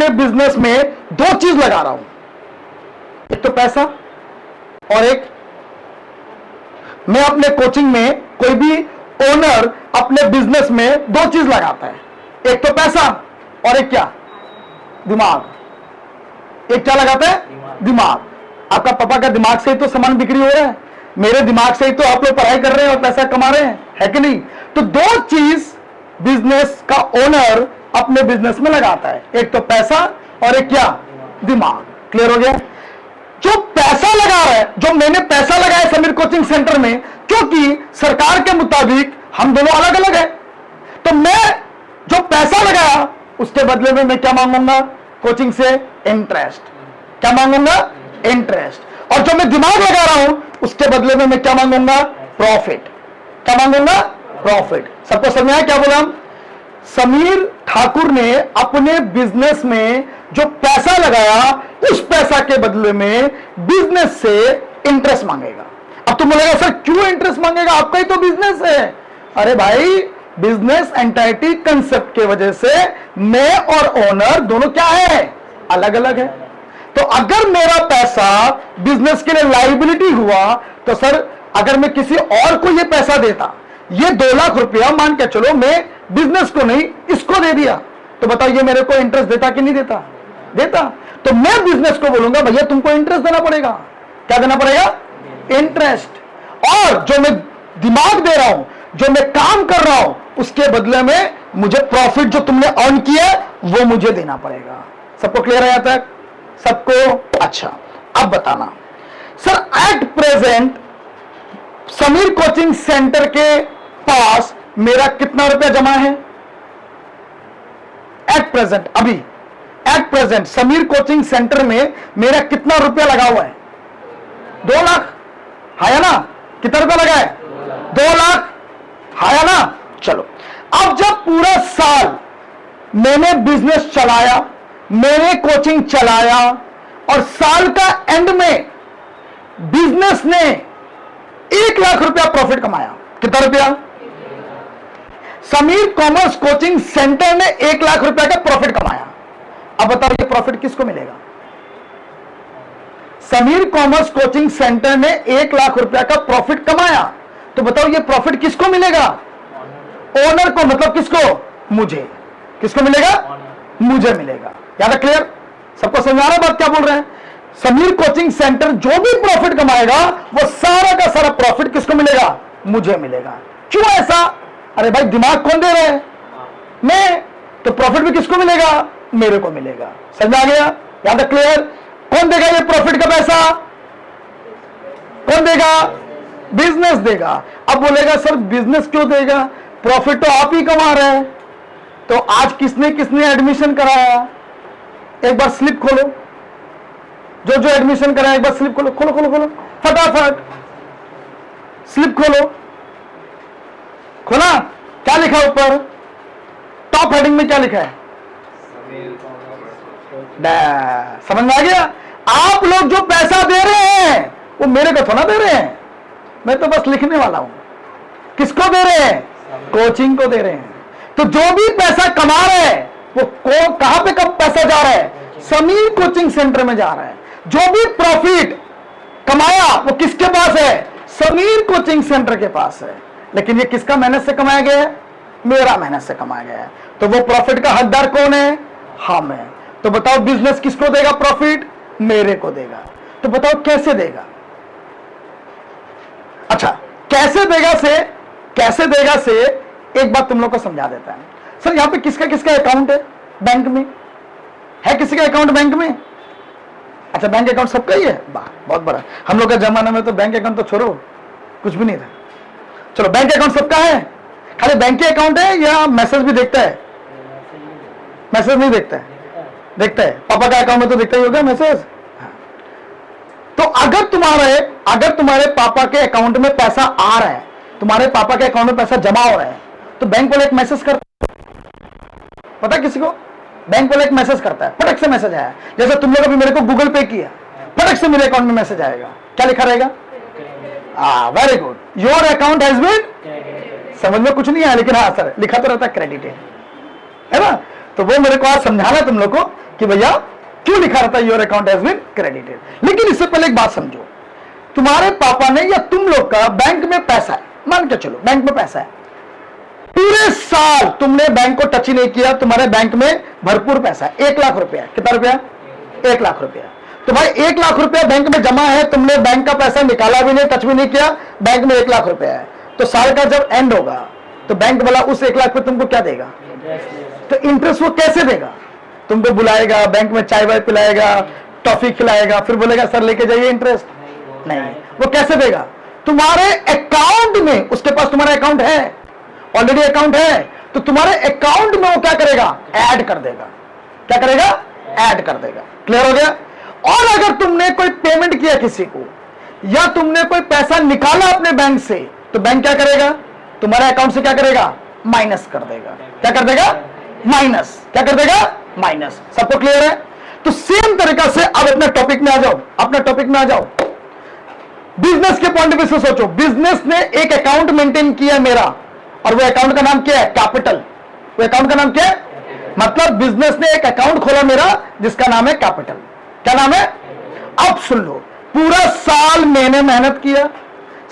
बिजनेस में दो चीज लगा रहा हूं, एक तो पैसा और एक, मैं अपने कोचिंग में, कोई भी ओनर अपने बिजनेस में दो चीज लगाता है, एक तो पैसा और एक क्या? दिमाग। एक क्या लगाता है? दिमाग। आपका पापा का दिमाग से ही तो सामान बिक्री हो रहा है, मेरे दिमाग से ही तो आप लोग पढ़ाई कर रहे हैं और पैसा कमा रहे हैं, है कि नहीं? तो दो चीज बिजनेस का ओनर अपने बिजनेस में लगाता है, एक तो पैसा और एक क्या? दिमाग। क्लियर हो गया? जो पैसा लगा रहा है, जो मैंने पैसा लगाया समीर कोचिंग सेंटर में, क्योंकि सरकार के मुताबिक हम दोनों अलग अलग है, तो मैं जो पैसा लगाया उसके बदले में मैं क्या मांगूंगा? कोचिंग से इंटरेस्ट। क्या मांगूंगा? इंटरेस्ट। और जो मैं दिमाग लगा रहा हूं उसके बदले में मैं क्या मांगूंगा? प्रॉफिट। क्या मांगूंगा? प्रॉफिट। सबको समझ आया क्या बोला हम? समीर ठाकुर ने अपने बिजनेस में जो पैसा लगाया, उस पैसा के बदले में बिजनेस से इंटरेस्ट मांगेगा। अब तुम बोलेगा सर क्यों इंटरेस्ट मांगेगा, आपका ही तो बिजनेस है। अरे भाई, बिजनेस एंटाइटी कंसेप्ट के वजह से मैं और ओनर दोनों क्या है? अलग अलग है। तो अगर मेरा पैसा बिजनेस के लिए लाइबिलिटी हुआ, तो सर अगर मैं किसी और को ये पैसा देता, ये 2 लाख रुपया मान के चलो मैं बिजनेस को नहीं इसको दे दिया, तो बताओ ये मेरे को इंटरेस्ट देता कि नहीं देता? देता। तो मैं बिजनेस को बोलूंगा भैया तुमको इंटरेस्ट देना पड़ेगा। क्या देना पड़ेगा? इंटरेस्ट। और जो मैं दिमाग दे रहा हूं, जो मैं काम कर रहा हूं, उसके बदले में मुझे प्रॉफिट जो तुमने अर्न किया वो मुझे देना पड़ेगा। सबको क्लियर है यहां तक? सबको? अच्छा, अब बताना sir, at present Sameer coaching centre के पास मेरा कितना रुपया जमा है? एट प्रेजेंट, अभी at present Sameer coaching centre में मेरा कितना रुपया लगा हुआ है? 2 लाख। है ना? कितना रुपया लगा है? 2 लाख। है ना? चलो, अब जब पूरा साल मैंने बिजनेस चलाया, मैंने कोचिंग चलाया, और साल का एंड में बिजनेस ने 1 लाख रुपया प्रॉफिट कमाया। कितना रुपया? समीर कॉमर्स कोचिंग सेंटर ने 1 लाख रुपया का प्रॉफिट कमाया। अब बताओ ये प्रॉफिट किसको मिलेगा? समीर कॉमर्स कोचिंग सेंटर ने 1 लाख रुपया का प्रॉफिट कमाया, तो बताओ ये प्रॉफिट किसको मिलेगा? ओनर को। मतलब किसको? मुझे। किसको मिलेगा? मुझे मिलेगा। याद क्लियर? सबको समझ आ रहा है बात क्या बोल रहे हैं? समीर कोचिंग सेंटर जो भी प्रॉफिट कमाएगा वो सारा का सारा प्रॉफिट किसको मिलेगा? मुझे मिलेगा। क्यों ऐसा? अरे भाई दिमाग कौन दे रहे हैं? मैं। तो प्रॉफिट भी किसको मिलेगा? मेरे को मिलेगा। समझ आ गया? याद क्लियर? कौन देगा ये प्रॉफिट का पैसा? कौन देगा? बिजनेस देगा। अब बोलेगा सर बिजनेस क्यों देगा, प्रॉफिट तो आप ही कमा रहे हैं। तो आज किसने किसने एडमिशन कराया? एक बार स्लिप खोलो, जो जो एडमिशन कराया एक बार स्लिप खोलो, खोलो खोलो खोलो फटाफट स्लिप खोलो। खोला? क्या लिखा ऊपर? टॉप हेडिंग में क्या लिखा है? समझ में आ गया? आप लोग जो पैसा दे रहे हैं वो मेरे को थोड़ा दे रहे हैं, मैं तो बस लिखने वाला हूं। किसको दे रहे हैं? कोचिंग को दे रहे हैं। तो जो भी पैसा कमा रहे हैं वो कहां पे कब पैसा जा रहा है? समीर कोचिंग सेंटर में जा रहा है। जो भी प्रॉफिट कमाया वो किसके पास है? समीर कोचिंग सेंटर के पास है। लेकिन ये किसका मेहनत से कमाया गया है? मेरा मेहनत से कमाया गया है। तो वो प्रॉफिट का हकदार कौन है? हम है। तो बताओ बिजनेस किसको देगा प्रॉफिट? मेरे को देगा। तो बताओ कैसे देगा? अच्छा, कैसे देगा से एक बात तुम लोग को समझा देता है। सर यहां पे किसका किसका अकाउंट है बैंक में? है किसी का अकाउंट बैंक में? अच्छा, बैंक अकाउंट सबका ही है? वाह, बहुत बड़ा। हम लोग के जमाने में तो बैंक अकाउंट तो छोड़ो, कुछ भी नहीं था। चलो, बैंक अकाउंट सबका है? खाली बैंक के अकाउंट है या मैसेज भी देखता है? मैसेज नहीं देखता है? देखता है। पापा का अकाउंट में तो देखता ही होगा मैसेज। तो अगर तुम्हारे पापा के अकाउंट में पैसा आ रहा है, तुम्हारे पापा के अकाउंट में पैसा जमा हो रहा है, तो बैंक वाले एक मैसेज करता है, पता किसी को? बैंक वाला एक मैसेज करता है, फटक से मैसेज आया, जैसे तुम लोग अभी मेरे को गूगल पे किया, फटक से मेरे अकाउंट में मैसेज आएगा, क्या लिखा रहेगा? Very good, your account has been, समझ में कुछ नहीं आया लेकिन हाँ सर लिखा तो रहता क्रेडिटेड, है ना? तो वो मेरे को आज समझाना तुम लोग को कि भैया क्यों लिखा रहता है your account has been credited. लेकिन इससे पहले एक बात समझो, तुम्हारे पापा ने या तुम लोग का बैंक में पैसा है, मान के चलो बैंक में पैसा है, पूरे साल तुमने बैंक को टच ही नहीं किया, तुम्हारे बैंक में भरपूर पैसा है, 1 लाख रुपया, कितना रुपया? 1 लाख रुपया। तो भाई 1 लाख रुपया बैंक में जमा है, तुमने बैंक का पैसा निकाला भी नहीं, टच भी नहीं किया, बैंक में 1 लाख रुपया है। तो साल का जब एंड होगा तो बैंक वाला उस 1 लाख पे तुमको क्या देगा? तो इंटरेस्ट वो कैसे देगा? तुमको बुलाएगा, बैंक में चाय वाय पिलाएगा, टॉफी खिलाएगा, फिर बोलेगा सर लेके जाइए इंटरेस्ट? नहीं, वो कैसे देगा? तुम्हारे अकाउंट में, उसके पास तुम्हारा अकाउंट है, ऑलरेडी अकाउंट है, तो तुम्हारे अकाउंट में वो क्या करेगा? ऐड कर देगा। क्या करेगा? ऐड कर देगा। क्लियर हो गया? और अगर तुमने कोई पेमेंट किया किसी को या तुमने कोई पैसा निकाला अपने बैंक से, तो बैंक क्या करेगा? तुम्हारे अकाउंट से क्या करेगा? माइनस कर देगा। क्या कर देगा? माइनस। क्या कर देगा? माइनस। सबको क्लियर है? तो सेम तरीका से अब अपने टॉपिक में आ जाओ, अपने टॉपिक में आ जाओ। बिजनेस के पॉइंट ऑफ व्यू से सोचो, बिजनेस ने एक अकाउंट मेंटेन किया मेरा, और वो अकाउंट का नाम क्या है? कैपिटल। वो अकाउंट का नाम क्या है? मतलब बिजनेस ने एक अकाउंट खोला मेरा जिसका नाम है कैपिटल। क्या नाम है? अब सुन लो, पूरा साल मैंने मेहनत किया,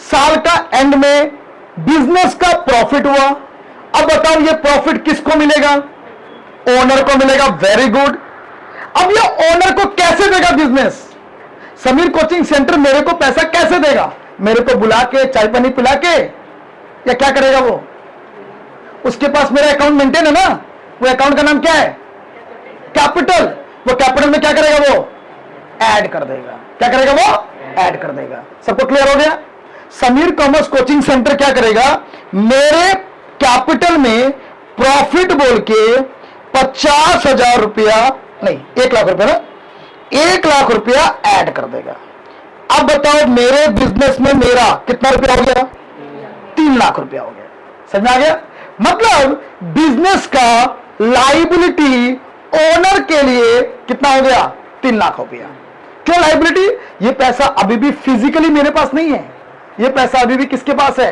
साल का एंड में बिजनेस का प्रॉफिट हुआ। अब बताओ ये प्रॉफिट किसको मिलेगा? ओनर को मिलेगा। Very good. अब ये ओनर को कैसे देगा बिजनेस? समीर कोचिंग सेंटर मेरे को पैसा कैसे देगा? मेरे को बुला के, चाय पानी पिला के, या क्या करेगा वो? उसके पास मेरा अकाउंट मेंटेन है ना, वो अकाउंट का नाम क्या है? कैपिटल। वो कैपिटल में क्या करेगा? वो ऐड कर देगा। क्या करेगा? वो ऐड कर देगा। सबको क्लियर हो गया? समीर कॉमर्स कोचिंग सेंटर क्या करेगा? मेरे कैपिटल में प्रॉफिट बोल के 50,000 रुपया, नहीं 1 लाख रुपया ना, 1 लाख रुपया ऐड कर देगा। अब बताओ मेरे बिजनेस में मेरा कितना रुपया हो गया? 3 लाख रुपया हो गया। समझ में आ गया? मतलब बिजनेस का लाइबिलिटी ओनर के लिए कितना हो गया? 3 लाख रुपया। क्यों लाइबिलिटी? ये पैसा अभी भी फिजिकली मेरे पास नहीं है, ये पैसा अभी भी किसके पास है?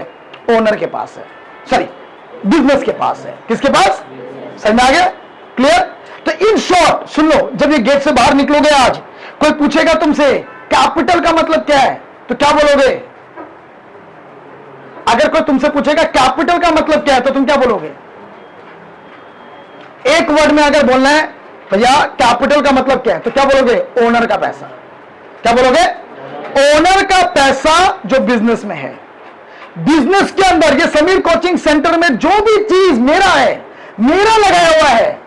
ओनर के पास है, सॉरी बिजनेस के पास है। किसके पास? समझ में आ गया? क्लियर? तो इन शॉर्ट सुन लो, जब ये गेट से बाहर निकलोगे, आज कोई पूछेगा तुमसे कैपिटल का मतलब क्या है, तो क्या बोलोगे? अगर कोई तुमसे पूछेगा कैपिटल का मतलब क्या है, तो तुम क्या बोलोगे? एक वर्ड में अगर बोलना है भैया कैपिटल का मतलब क्या है, तो क्या बोलोगे? ओनर का पैसा। क्या बोलोगे? ओनर का पैसा जो बिजनेस में है। बिजनेस के अंदर ये समीर कोचिंग सेंटर में जो भी चीज मेरा है, मेरा लगाया हुआ है।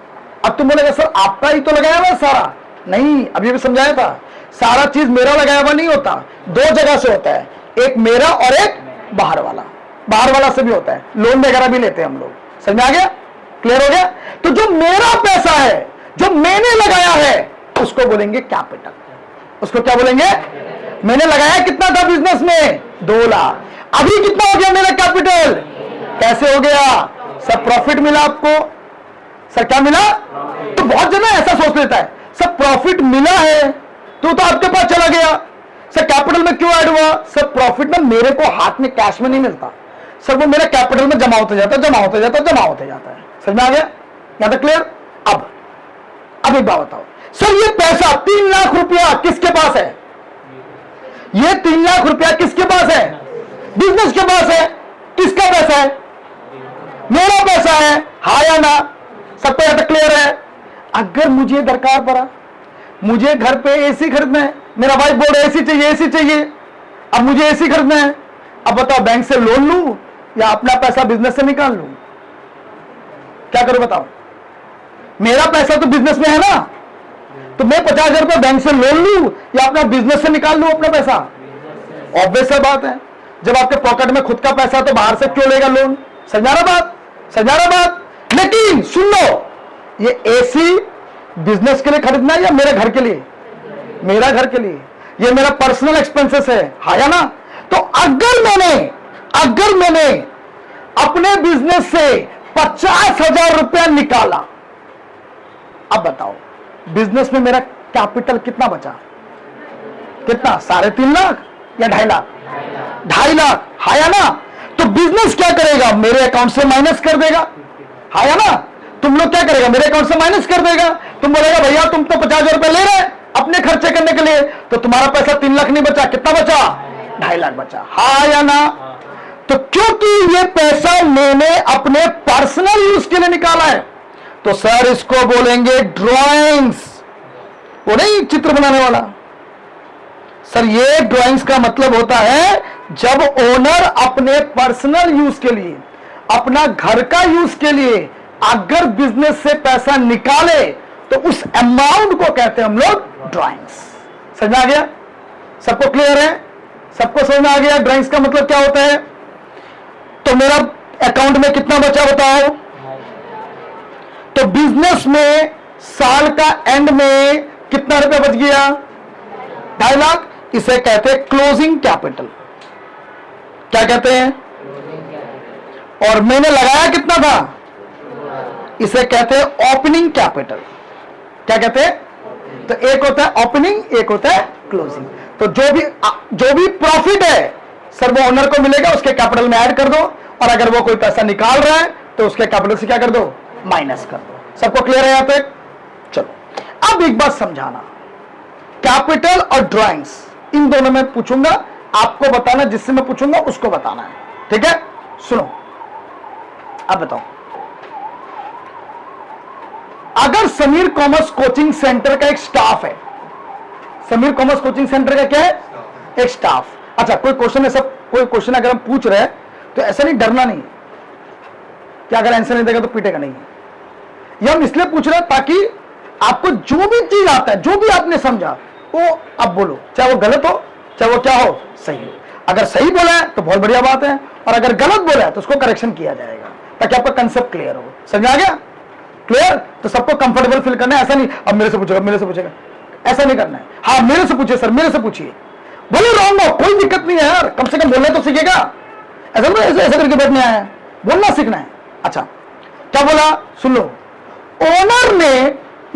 अब तुम बोलेगा सर आपका ही तो लगाया हुआ है सारा। नहीं, अभी भी समझाया था, सारा चीज मेरा लगाया हुआ नहीं होता, 2 जगह से होता है, एक मेरा और एक बाहर वाला। बाहर वाला से भी होता है, लोन वगैरह भी लेते हैं हम लोग। समझ में आ गया? क्लियर हो गया? तो जो मेरा पैसा है, जो मैंने लगाया है, उसको बोलेंगे कैपिटल। उसको क्या बोलेंगे? मैंने लगाया कितना था बिजनेस में? 2 लाख। अभी कितना हो गया मेरा कैपिटल? कैसे हो गया? सर प्रॉफिट मिला आपको। सर क्या मिला? तो बहुत जना ऐसा सोच लेता है सर प्रॉफिट मिला है तो आपके पास चला गया। सर कैपिटल में क्यों ऐड हुआ? सर प्रॉफिट में मेरे को हाथ में कैश में नहीं मिलता सर, वो मेरे कैपिटल में जमा होते जाता है, जमा होते जाता है, जमा होते जाता है। समझ में आ गया? यहां तक क्लियर? अब एक बात बताओ सर, ये पैसा 3 लाख रुपया किसके पास है? ये 3 लाख रुपया किसके पास है? बिजनेस के पास है। किसका पैसा है? मेरा पैसा है। हाँ या ना? सबको यहां तक क्लियर है? अगर मुझे दरकार पड़ा, मुझे घर पे एसी खरीदना है, मेरा वाइफ बोल एसी चाहिए, एसी चाहिए, अब मुझे एसी खरीदना है, अब बताओ बैंक से लोन लूं या अपना पैसा बिजनेस से निकाल लूं? क्या करूं बताओ? मेरा पैसा तो बिजनेस में है ना, तो मैं 50,000 रुपए बैंक से लोन लूं या अपना बिजनेस से निकाल लूं अपना पैसा? ऑब्वियस है बात है, जब आपके पॉकेट में खुद का पैसा तो बाहर से क्यों लेगा लोन? समझा रहा बात? समझा रहा बात? लेकिन सुन लो, ये एसी बिजनेस के लिए खरीदना है या मेरे घर के लिए? मेरा घर के लिए। ये मेरा पर्सनल एक्सपेंसेस है, हाँ या ना? तो अगर मैंने अपने बिजनेस से 50,000 रुपया निकाला, अब बताओ बिजनेस में मेरा कैपिटल कितना बचा? कितना? 3.5 लाख या 2.5 लाख? 2.5 लाख, हाया ना? तो बिजनेस क्या करेगा? मेरे अकाउंट से माइनस कर देगा, हाया ना? तुम लोग क्या करेगा? मेरे अकाउंट से माइनस कर देगा। तुम बोलेगा भैया तुम तो 50,000 रुपए ले रहे हैं अपने खर्चे करने के लिए, तो तुम्हारा पैसा 3 लाख नहीं बचा, कितना बचा? 2.5 लाख बचा, हाँ या ना? तो क्योंकि ये पैसा मैंने अपने पर्सनल यूज के लिए निकाला है, तो सर इसको बोलेंगे ड्राइंग्स। वो नहीं चित्र बनाने वाला सर, ये ड्राइंग्स का मतलब होता है जब ओनर अपने पर्सनल यूज के लिए, अपना घर का यूज के लिए अगर बिजनेस से पैसा निकाले तो उस अमाउंट को कहते हैं हम लोग ड्राइंग्स। समझ में आ गया? सबको क्लियर है? सबको समझ में आ गया ड्राइंग्स का मतलब क्या होता है? तो मेरा अकाउंट में कितना बचा बताओ? तो बिजनेस में साल का एंड में कितना रुपया बच गया? 2.5 लाख। इसे कहते हैं क्लोजिंग कैपिटल। क्या कहते हैं? और मैंने लगाया कितना था? इसे कहते हैं ओपनिंग कैपिटल। क्या कहते हैं? तो एक होता है ओपनिंग, एक होता है क्लोजिंग। तो जो भी प्रॉफिट है सर वो ओनर को मिलेगा, उसके कैपिटल में ऐड कर दो, और अगर वो कोई पैसा निकाल रहा है तो उसके कैपिटल से क्या कर दो? माइनस कर दो। सबको क्लियर है यहां तक? चलो अब एक बात समझाना, कैपिटल और ड्राइंग्स इन दोनों में पूछूंगा, आपको बताना, जिससे मैं पूछूंगा उसको बताना है, ठीक है? सुनो अब बताओ, अगर समीर कॉमर्स कोचिंग सेंटर का एक स्टाफ है, समीर कॉमर्स कोचिंग सेंटर का क्या है? एक स्टाफ। अच्छा कोई क्वेश्चन, ऐसा कोई क्वेश्चन अगर हम पूछ रहे हैं तो ऐसा नहीं, डरना नहीं कि अगर आंसर नहीं देगा तो पीटेगा नहीं। ये हम इसलिए पूछ रहे हैं ताकि आपको जो भी चीज आता है, जो भी आपने समझा वो अब बोलो, चाहे वो गलत हो चाहे वो क्या हो, सही हो। अगर सही बोला है तो बहुत बढ़िया बात है, और अगर गलत बोला है तो उसको करेक्शन किया जाएगा ताकि आपका कंसेप्ट क्लियर हो। समझ आ गया? क्लियर? तो सबको कंफर्टेबल फील करना है, ऐसा नहीं अब मेरे से पूछेगा, मेरे से पूछेगा, ऐसा नहीं करना है। हाँ मेरे से पूछिए सर, मेरे से पूछिए, बोले रॉन्ग हो, कोई दिक्कत नहीं है यार, कम से कम बोलना तो सीखेगा। ऐसा नहीं ऐसा करके बैठने आया है, बोलना सीखना है। अच्छा क्या बोला सुन लो, ओनर ने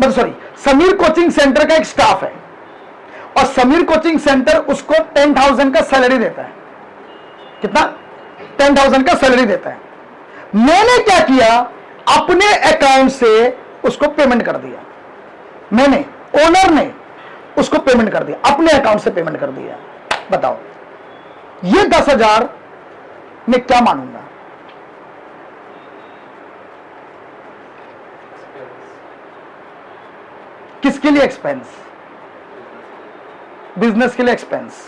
मतलब सॉरी समीर कोचिंग सेंटर का एक स्टाफ है और समीर कोचिंग सेंटर उसको 10,000 का सैलरी देता है। कितना? 10,000 का सैलरी देता है। मैंने क्या किया, अपने अकाउंट से उसको पेमेंट कर दिया। मैंने, ओनर ने उसको पेमेंट कर दिया, अपने अकाउंट से पेमेंट कर दिया। बताओ ये 10,000 मैं क्या मानूंगा? किसके लिए एक्सपेंस? बिजनेस के लिए एक्सपेंस।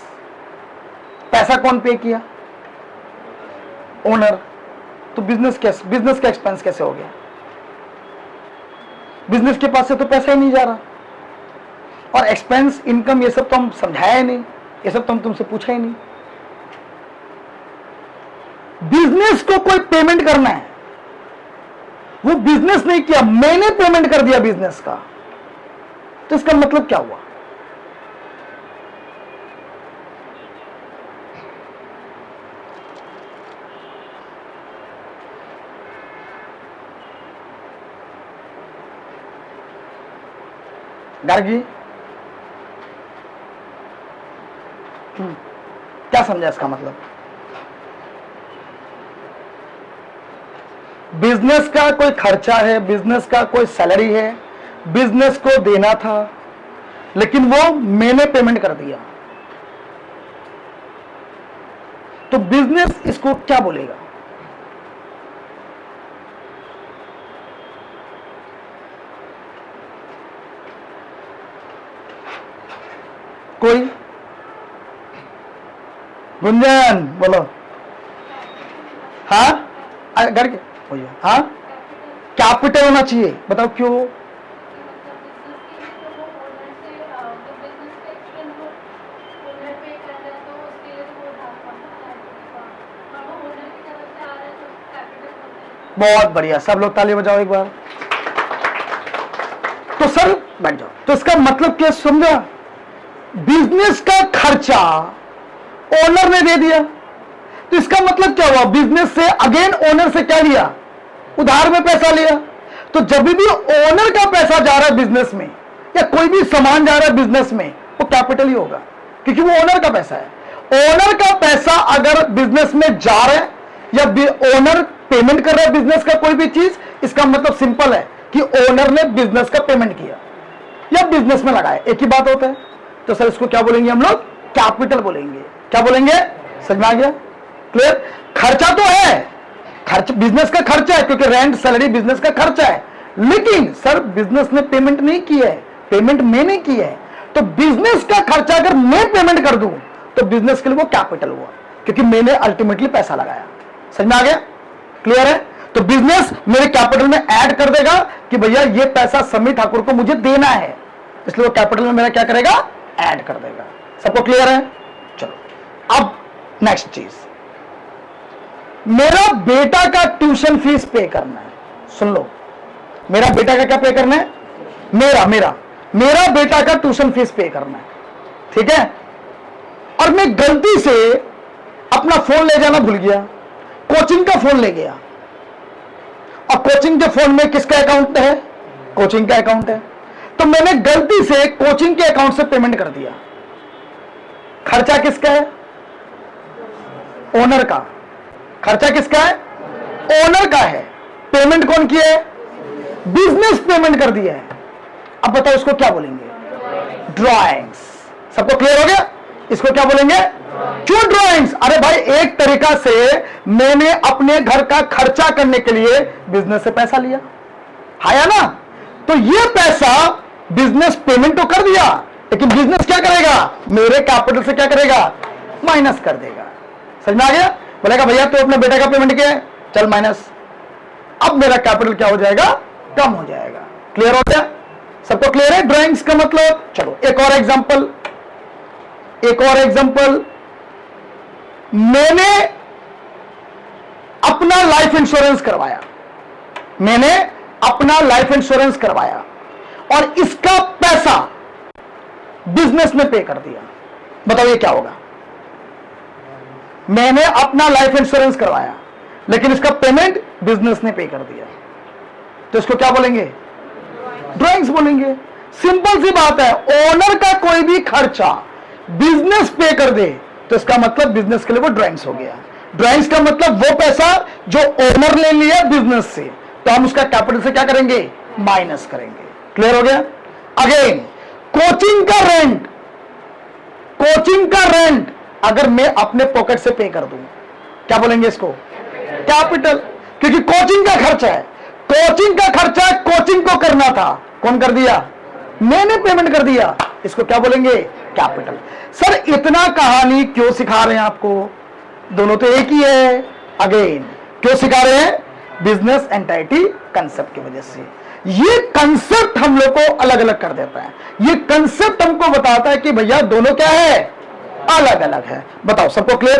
पैसा कौन पे किया? ओनर। तो बिजनेस का एक्सपेंस कैसे हो गया? बिजनेस के पास से तो पैसा ही नहीं जा रहा, और एक्सपेंस इनकम ये सब तो हम समझाया ही नहीं, ये सब तो हम तुमसे पूछा ही नहीं। बिजनेस को कोई पेमेंट करना है, वो बिजनेस नहीं किया, मैंने पेमेंट कर दिया बिजनेस का, तो इसका मतलब क्या हुआ? गार्गी क्या समझा इसका मतलब? बिजनेस का कोई खर्चा है, बिजनेस का कोई सैलरी है, बिजनेस को देना था, लेकिन वो मैंने पेमेंट कर दिया, तो बिजनेस इसको क्या बोलेगा? कोई गुंजन बोलो। हाँ करके बोलिए। हाँ कैपिटल होना चाहिए, बताओ क्यों? बहुत बढ़िया, सब लोग ताली बजाओ एक बार। तो सर बैठ जाओ। तो इसका मतलब क्या समझा? बिजनेस का खर्चा ओनर ने दे दिया, तो इसका मतलब क्या हुआ? बिजनेस से अगेन ओनर से क्या लिया? उधार में पैसा लिया। तो जब भी ओनर का पैसा जा रहा है बिजनेस में या कोई भी सामान जा रहा है बिजनेस में, वो कैपिटल ही होगा, क्योंकि वो ओनर का पैसा है। ओनर का पैसा अगर बिजनेस में जा रहा है या ओनर पेमेंट कर रहा है बिजनेस का कोई भी चीज, इसका मतलब सिंपल है कि ओनर ने बिजनेस का पेमेंट किया या बिजनेस में लगाया, एक ही बात होता है। तो सर इसको क्या बोलेंगे हम लोग? कैपिटल बोलेंगे। क्या बोलेंगे? समझ में आ गया? क्लियर? खर्चा तो है, खर्च बिजनेस का खर्चा है, क्योंकि रेंट सैलरी बिजनेस का खर्चा है, लेकिन सर बिजनेस ने पेमेंट नहीं की है, पेमेंट मैंने की है, तो बिजनेस का खर्चा अगर मैं पेमेंट कर दूं तो बिजनेस के लिए वो कैपिटल हुआ, क्योंकि मैंने अल्टीमेटली पैसा लगाया। समझ में आ गया? क्लियर है? तो बिजनेस मेरे कैपिटल में ऐड कर देगा कि भैया ये पैसा समीर ठाकुर को मुझे देना है, इसलिए वो कैपिटल में मेरा क्या करेगा? ऐड कर देगा। सबको क्लियर है? चलो अब नेक्स्ट चीज, मेरा बेटा का ट्यूशन फीस पे करना है। सुन लो, मेरा बेटा का क्या पे करना है? मेरा बेटा का ट्यूशन फीस पे करना है, ठीक है? और मैं गलती से अपना फोन ले जाना भूल गया, कोचिंग का फोन ले गया, और कोचिंग के फोन में किसका अकाउंट है? कोचिंग का अकाउंट है। तो मैंने गलती से कोचिंग के अकाउंट से पेमेंट कर दिया। खर्चा किसका है? ओनर का। खर्चा किसका है? ओनर का है। पेमेंट कौन किया है? बिजनेस पेमेंट कर दिया है। अब बताओ इसको क्या बोलेंगे? ड्राइंग्स। सबको क्लियर हो गया? इसको क्या बोलेंगे? क्यों ड्राइंग्स? अरे भाई एक तरीका से मैंने अपने घर का खर्चा करने के लिए बिजनेस से पैसा लिया, आया ना? तो ये पैसा बिजनेस पेमेंट तो कर दिया, लेकिन बिजनेस क्या करेगा? मेरे कैपिटल से क्या करेगा? माइनस कर देगा। समझ में आ गया? बोलेगा भैया तो अपने बेटे का पेमेंट किया है, चल माइनस। अब मेरा कैपिटल क्या हो जाएगा? कम हो जाएगा। क्लियर हो गया? सबको क्लियर है ड्राइंग्स का मतलब? चलो एक और एग्जांपल, मैंने अपना लाइफ इंश्योरेंस करवाया, और इसका पैसा बिजनेस ने पे कर दिया। बताओ ये क्या होगा? मैंने अपना लाइफ इंश्योरेंस करवाया, लेकिन इसका पेमेंट बिजनेस ने पे कर दिया, तो इसको क्या बोलेंगे? ड्राइंग्स बोलेंगे। सिंपल सी बात है, ओनर का कोई भी खर्चा बिजनेस पे कर दे तो इसका मतलब बिजनेस के लिए वो ड्राइंग्स हो गया। ड्राइंग्स का मतलब वो पैसा जो ओनर ले लिया बिजनेस से, तो हम उसका कैपिटल से क्या करेंगे? माइनस करेंगे। क्लियर हो गया? अगेन, कोचिंग का रेंट अगर मैं अपने पॉकेट से पे कर दूं, क्या बोलेंगे इसको? कैपिटल, क्योंकि कोचिंग का खर्चा है, कोचिंग को करना था, कौन कर दिया? मैंने पेमेंट कर दिया, इसको क्या बोलेंगे? कैपिटल। सर इतना कहानी क्यों सिखा रहे हैं आपको? दोनों तो एक ही है। अगेन क्यों सिखा रहे हैं? बिजनेस एंटाइटी कंसेप्ट की वजह से। ये कंसेप्ट हम लोग को अलग अलग कर देता है, ये कंसेप्ट हमको बताता है कि भैया दोनों क्या है? अलग अलग है। बताओ सबको क्लियर?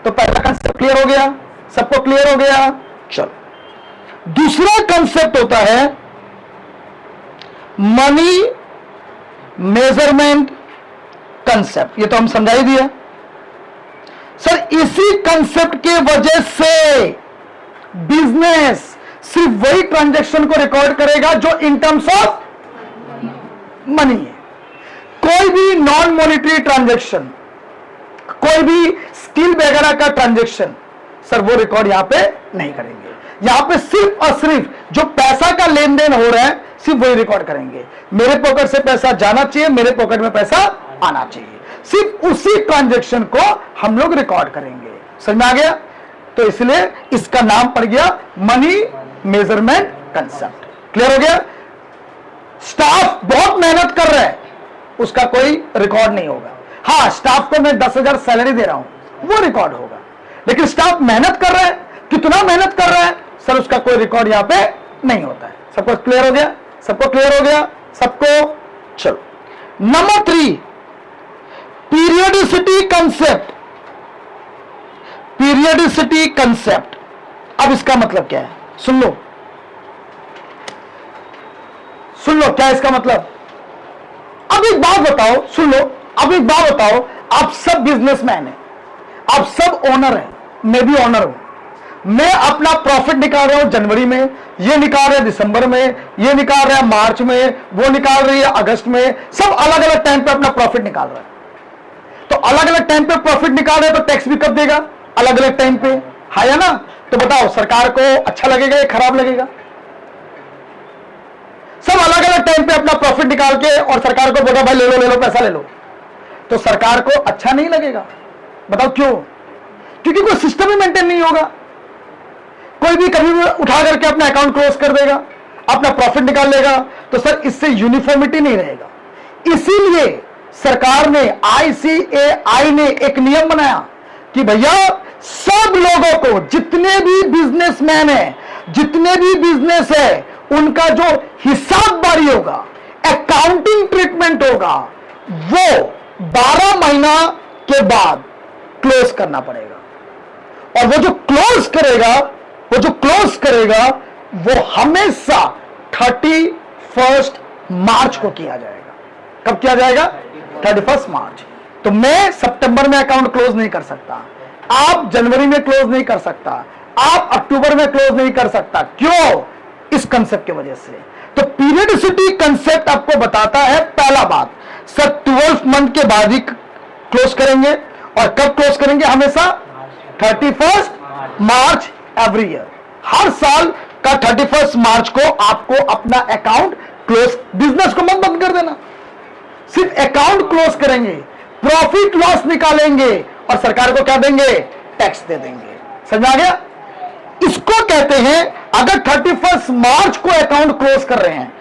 तो पहला कंसेप्ट क्लियर हो गया, सबको क्लियर हो गया? चलो दूसरा कंसेप्ट होता है मनी मेजरमेंट कंसेप्ट। ये तो हम समझा ही दिया। सर इसी कंसेप्ट के वजह से बिजनेस सिर्फ वही ट्रांजैक्शन को रिकॉर्ड करेगा जो इन टर्म्स ऑफ मनी है। कोई भी नॉन मॉनिटरी ट्रांजैक्शन, कोई भी स्किल वगैरह का ट्रांजैक्शन, सर वो रिकॉर्ड यहां पे नहीं करेंगे। यहां पे सिर्फ और सिर्फ जो पैसा का लेन देन हो रहा है सिर्फ वही रिकॉर्ड करेंगे। मेरे पॉकेट से पैसा जाना चाहिए, मेरे पॉकेट में पैसा आना चाहिए, सिर्फ उसी ट्रांजैक्शन को हम लोग रिकॉर्ड करेंगे। समझ में आ गया? तो इसलिए इसका नाम पड़ गया मनी मेजरमेंट कंसेप्ट। क्लियर हो गया? स्टाफ बहुत मेहनत कर रहा है, उसका कोई रिकॉर्ड नहीं होगा। हाँ, स्टाफ को मैं 10,000 सैलरी दे रहा हूं, वो रिकॉर्ड होगा, लेकिन स्टाफ मेहनत कर रहा है, कितना मेहनत कर रहा है, सर उसका कोई रिकॉर्ड यहां पे नहीं होता है। सबको क्लियर हो गया? सबको क्लियर हो गया? सबको? चलो नंबर 3, पीरियडिसिटी कंसेप्ट। अब इसका मतलब क्या है? सुन लो क्या इसका मतलब। अब एक बात बताओ, सुन लो, अब एक बात बताओ, आप सब बिजनेसमैन हैं, आप सब ओनर हैं, मैं भी ओनर हूं। मैं अपना प्रॉफिट निकाल रहा हूं जनवरी में, ये निकाल रहे हैं दिसंबर में, ये निकाल रहे हैं मार्च में, वो निकाल रही है अगस्त में, सब अलग अलग टाइम पे अपना प्रॉफिट निकाल रहा है। तो अलग अलग टाइम पे प्रॉफिट निकाल रहे हैं तो टैक्स भी कब देगा? अलग अलग टाइम पे, है ना? तो बताओ सरकार को अच्छा लगेगा या खराब लगेगा? सब अलग अलग टाइम पे अपना प्रॉफिट निकाल के और सरकार को बोला भाई ले लो पैसा ले लो, तो सरकार को अच्छा नहीं लगेगा। बताओ क्यों? क्योंकि कोई सिस्टम ही मेंटेन नहीं होगा। कोई भी कभी भी उठा करके अपना अकाउंट क्लोज कर देगा, अपना प्रॉफिट निकाल लेगा, तो सर इससे यूनिफॉर्मिटी नहीं रहेगा। इसीलिए सरकार ने, ICAI ने एक नियम बनाया कि भैया सब लोगों को, जितने भी बिजनेसमैन है, जितने भी बिजनेस है, उनका जो हिसाबबारी होगा, अकाउंटिंग ट्रीटमेंट होगा, वो 12 महीना के बाद क्लोज करना पड़ेगा। और वो जो क्लोज करेगा वो हमेशा 31 मार्च को किया जाएगा। कब किया जाएगा? 31 मार्च। तो मैं सितंबर में अकाउंट क्लोज नहीं कर सकता, आप जनवरी में क्लोज नहीं कर सकता, आप अक्टूबर में क्लोज नहीं कर सकता। क्यों? इस कंसेप्ट की वजह से। तो पीरियडिसिटी कंसेप्ट आपको बताता है, पहला बात सर 12 मंथ के बाद ही क्लोज करेंगे, और कब क्लोज करेंगे? हमेशा 31 मार्च एवरी ईयर। हर साल का 31 मार्च को आपको अपना अकाउंट क्लोज, बिजनेस को मत बंद कर देना, सिर्फ अकाउंट क्लोज करेंगे, प्रॉफिट लॉस निकालेंगे और सरकार को क्या देंगे? टैक्स दे देंगे। समझ आ गया? इसको कहते हैं, अगर 31 मार्च को अकाउंट क्लोज कर रहे हैं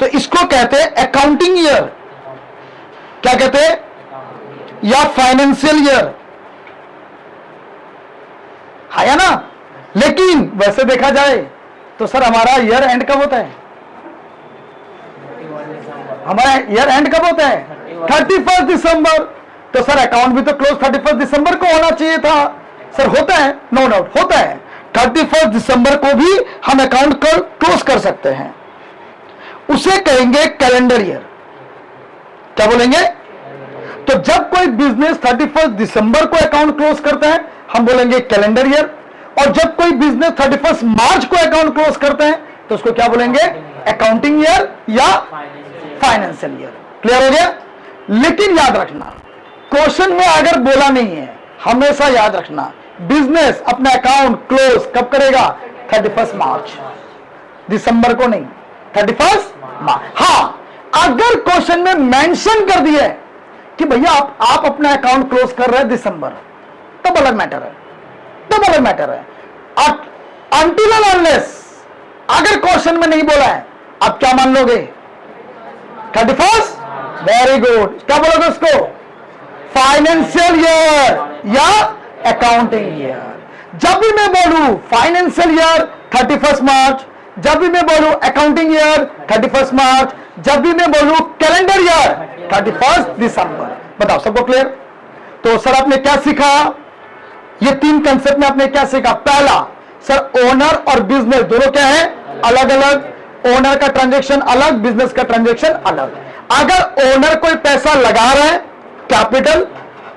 तो इसको कहते हैं अकाउंटिंग ईयर। क्या कहते हैं? या फाइनेंशियल ईयर, है ना? लेकिन वैसे देखा जाए तो सर हमारा ईयर एंड कब होता है? हमारा ईयर एंड कब होता है? 31 दिसंबर। तो सर अकाउंट भी तो क्लोज 31 दिसंबर को होना चाहिए था। सर होता है, नो डाउट होता है, 31 दिसंबर को भी हम अकाउंट क्लोज कर सकते हैं। उसे कहेंगे कैलेंडर ईयर। क्या बोलेंगे? तो जब कोई बिजनेस 31 दिसंबर को अकाउंट क्लोज करता है हम बोलेंगे कैलेंडर ईयर, और जब कोई बिजनेस 31 मार्च को अकाउंट क्लोज करते हैं तो उसको क्या बोलेंगे? अकाउंटिंग ईयर या फाइनेंशियल ईयर। क्लियर हो गया? लेकिन याद रखना, क्वेश्चन में अगर बोला नहीं है, हमेशा याद रखना बिजनेस अपना अकाउंट क्लोज कब करेगा? 31 मार्च, दिसंबर को नहीं, 31 मार्च। हाँ, अगर क्वेश्चन में मेंशन कर दिया है कि भैया आप अपना अकाउंट क्लोज कर रहे हैं दिसंबर, तब अलग मैटर है, तब अलग मैटर है। अनटिल एंड अनलेस अगर क्वेश्चन में नहीं बोला है, आप क्या मान लोगे? 31? Very good. क्या बोलोगे उसको? फाइनेंशियल ईयर या अकाउंटिंग ईयर। जब भी मैं बोलूं फाइनेंशियल ईयर 31 मार्च, जब भी मैं बोलूं अकाउंटिंग ईयर 31 मार्च, जब भी मैं बोलूं कैलेंडर ईयर 31 दिसंबर। बताओ सबको क्लियर? तो सर आपने क्या सीखा? ये 3 कंसेप्ट में आपने क्या सीखा? पहला, सर ओनर और बिजनेस दोनों क्या है? अलग अलग। ओनर का ट्रांजैक्शन अलग, बिजनेस का ट्रांजैक्शन अलग। अगर ओनर कोई पैसा लगा रहा है कैपिटल,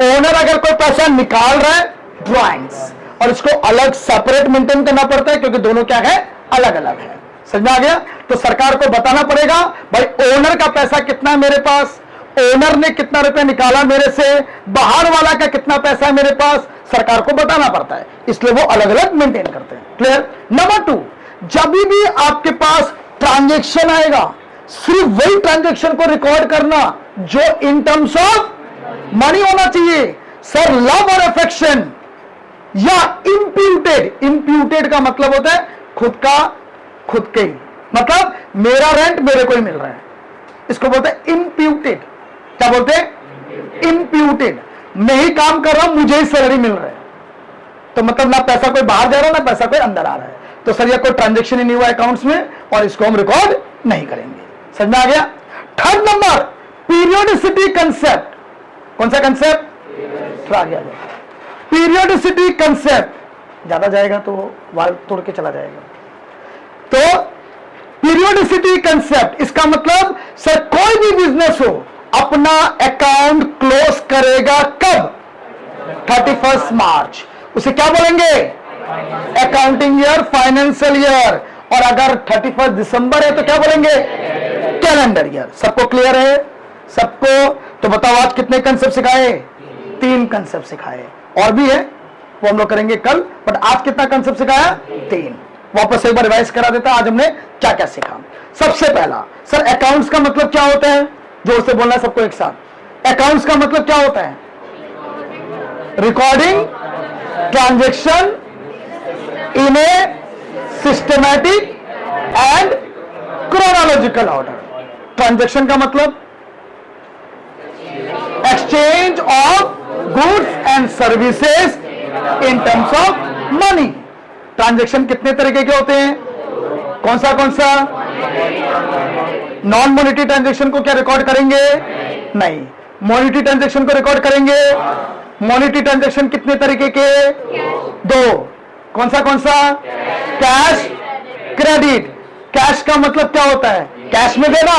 ओनर अगर कोई पैसा निकाल रहा है ड्राइंग्स, और इसको अलग सेपरेट मेंटेन करना पड़ता है क्योंकि दोनों क्या है? अलग अलग है। समझ में आ गया? तो सरकार को बताना पड़ेगा भाई ओनर का पैसा कितना है मेरे पास, ओनर ने कितना रुपया निकाला मेरे से, बाहर वाला का कितना पैसा है मेरे पास, सरकार को बताना पड़ता है, इसलिए वो अलग अलग मेंटेन करते हैं। क्लियर? नंबर 2, जब भी आपके पास ट्रांजैक्शन आएगा, सिर्फ वही ट्रांजैक्शन को रिकॉर्ड करना जो इन टर्म्स ऑफ मनी होना चाहिए। सर लव और अफेक्शन या इंप्यूटेड, इंप्यूटेड का मतलब होता है खुद का खुद के ही, मतलब मेरा रेंट मेरे को ही मिल रहा है, इसको बोलते हैं इंप्यूटेड। क्या बोलते हैं? इंप्यूटेड। मैं ही काम कर रहा हूं, मुझे ही सैलरी मिल रहा है, तो मतलब ना पैसा कोई बाहर जा रहा है ना पैसा कोई अंदर आ रहा है, तो सर ये कोई ट्रांजैक्शन ही नहीं हुआ अकाउंट्स में और इसको हम रिकॉर्ड नहीं करेंगे। समझ में आ गया? Third number, periodicity concept. कौन सा कंसेप्ट? पीरियोडिसिटी कंसेप्ट ज्यादा जाएगा तो वाल तोड़ के चला जाएगा। तो पीरियोडिसिटी कंसेप्ट, इसका मतलब सर कोई भी बिजनेस हो अपना अकाउंट क्लोज करेगा कब? 31 मार्च। उसे क्या बोलेंगे? Accounting year, financial year. और अगर 31 दिसंबर है तो क्या बोलेंगे? Calendar year. सबको क्लियर है? सबको? तो बताओ आज कितने कंसेप्ट सिखाए? 3 कंसेप्ट सिखाए। और भी है वो हम लोग करेंगे कल, बट आज कितना कंसेप्ट सिखाया? 3। वापस एक बार रिवाइज करा देता आज हमने क्या क्या सीखा। सबसे पहला, सर अकाउंट्स का मतलब क्या होता है? जोर से बोलना है सबको एक साथ। अकाउंट्स का मतलब क्या होता है? Recording transaction in A systematic and chronological order. Transaction का मतलब exchange of goods and services in terms of money. Transaction कितने तरीके के होते हैं? कौन सा? नॉन मॉनेटरी ट्रांजेक्शन को क्या रिकॉर्ड करेंगे? नहीं। मॉनेटरी ट्रांजेक्शन को रिकॉर्ड करेंगे। मॉनेटरी ट्रांजेक्शन कितने तरीके के? 2। कौन सा? Cash, credit. कैश का मतलब क्या होता है? कैश में देना।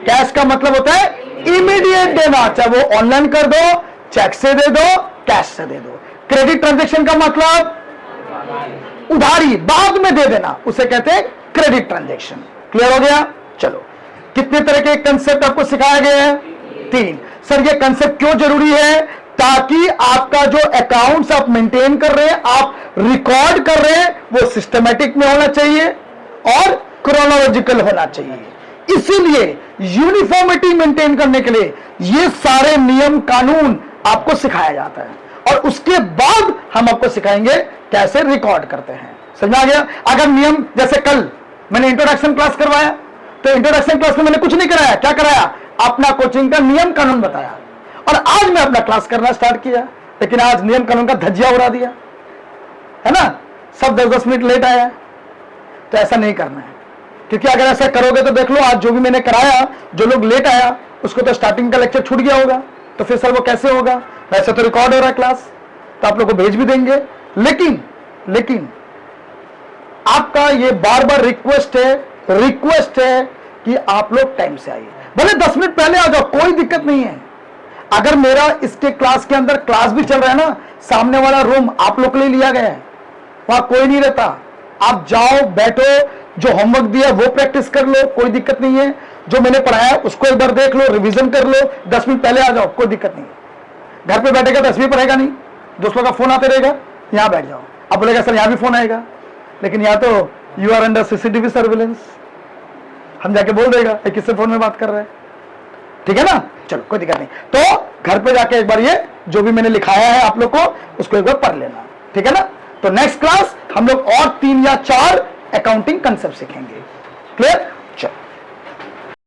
कैश का मतलब होता है इमीडिएट देना, चाहे वो ऑनलाइन कर दो, चेक से दे दो, कैश से दे दो। क्रेडिट ट्रांजेक्शन का मतलब उधारी, बाद में दे देना, उसे कहते हैं क्रेडिट ट्रांजेक्शन। क्लियर हो गया? चलो, कितने तरह के कंसेप्ट आपको सिखाया गया है? 3। सर ये कंसेप्ट क्यों जरूरी है? ताकि आपका जो अकाउंट्स आप मेंटेन कर रहे हैं, आप रिकॉर्ड कर रहे हैं, वो सिस्टमैटिक में होना चाहिए और क्रोनोलॉजिकल होना चाहिए। इसीलिए यूनिफॉर्मिटी मेंटेन करने के लिए ये सारे नियम कानून आपको सिखाया जाता है, और उसके बाद हम आपको सिखाएंगे कैसे रिकॉर्ड करते हैं। समझ आ गया? अगर नियम, जैसे कल मैंने इंट्रोडक्शन क्लास करवाया, तो इंट्रोडक्शन क्लास में मैंने कुछ नहीं कराया। क्या कराया? अपना कोचिंग का नियम कानून बताया। और आज मैं अपना क्लास करना स्टार्ट किया, लेकिन आज नियम कानून का धज्जिया उड़ा दिया, है ना? सब 10-10 मिनट लेट आया। तो ऐसा नहीं करना है, क्योंकि अगर ऐसा करोगे तो देख लो, आज जो भी मैंने कराया, जो लोग लेट आया उसको तो स्टार्टिंग का लेक्चर छूट गया होगा, तो फिर सर वो कैसे होगा? वैसे तो रिकॉर्ड हो रहा है क्लास, तो आप लोग को भेज भी देंगे। लेकिन आपका ये बार बार रिक्वेस्ट है कि आप लोग टाइम से आइए। भले 10 मिनट पहले आ जाओ, कोई दिक्कत नहीं है। अगर मेरा इसके क्लास के अंदर क्लास भी चल रहा है ना, सामने वाला रूम आप लोग के लिए लिया गया है, वहां कोई नहीं रहता। आप जाओ, बैठो, जो होमवर्क दिया वो प्रैक्टिस कर लो, कोई दिक्कत नहीं है। जो मैंने पढ़ाया उसको एक बार देख लो, रिवीजन कर लो, 10 मिनट पहले आ जाओ, कोई दिक्कत नहीं। घर पे बैठेगा तो 10 भी पढ़ेगा नहीं, दोस्तों का फोन आते रहेगा, यहां बैठ जाओ। अब बोलेगा सर यहां भी फोन आएगा, लेकिन यहां तो you are under CCTV surveillance, हम जाके बोल देगा किससे फोन में बात कर रहे हैं। ठीक है ना? चलो, कोई दिक्कत नहीं। तो घर पे जाके एक बार ये जो भी मैंने लिखाया है आप लोग को, उसको एक बार पढ़ लेना। ठीक है ना? तो नेक्स्ट क्लास हम लोग और 3 या 4 अकाउंटिंग कंसेप्ट सीखेंगे। क्लियर?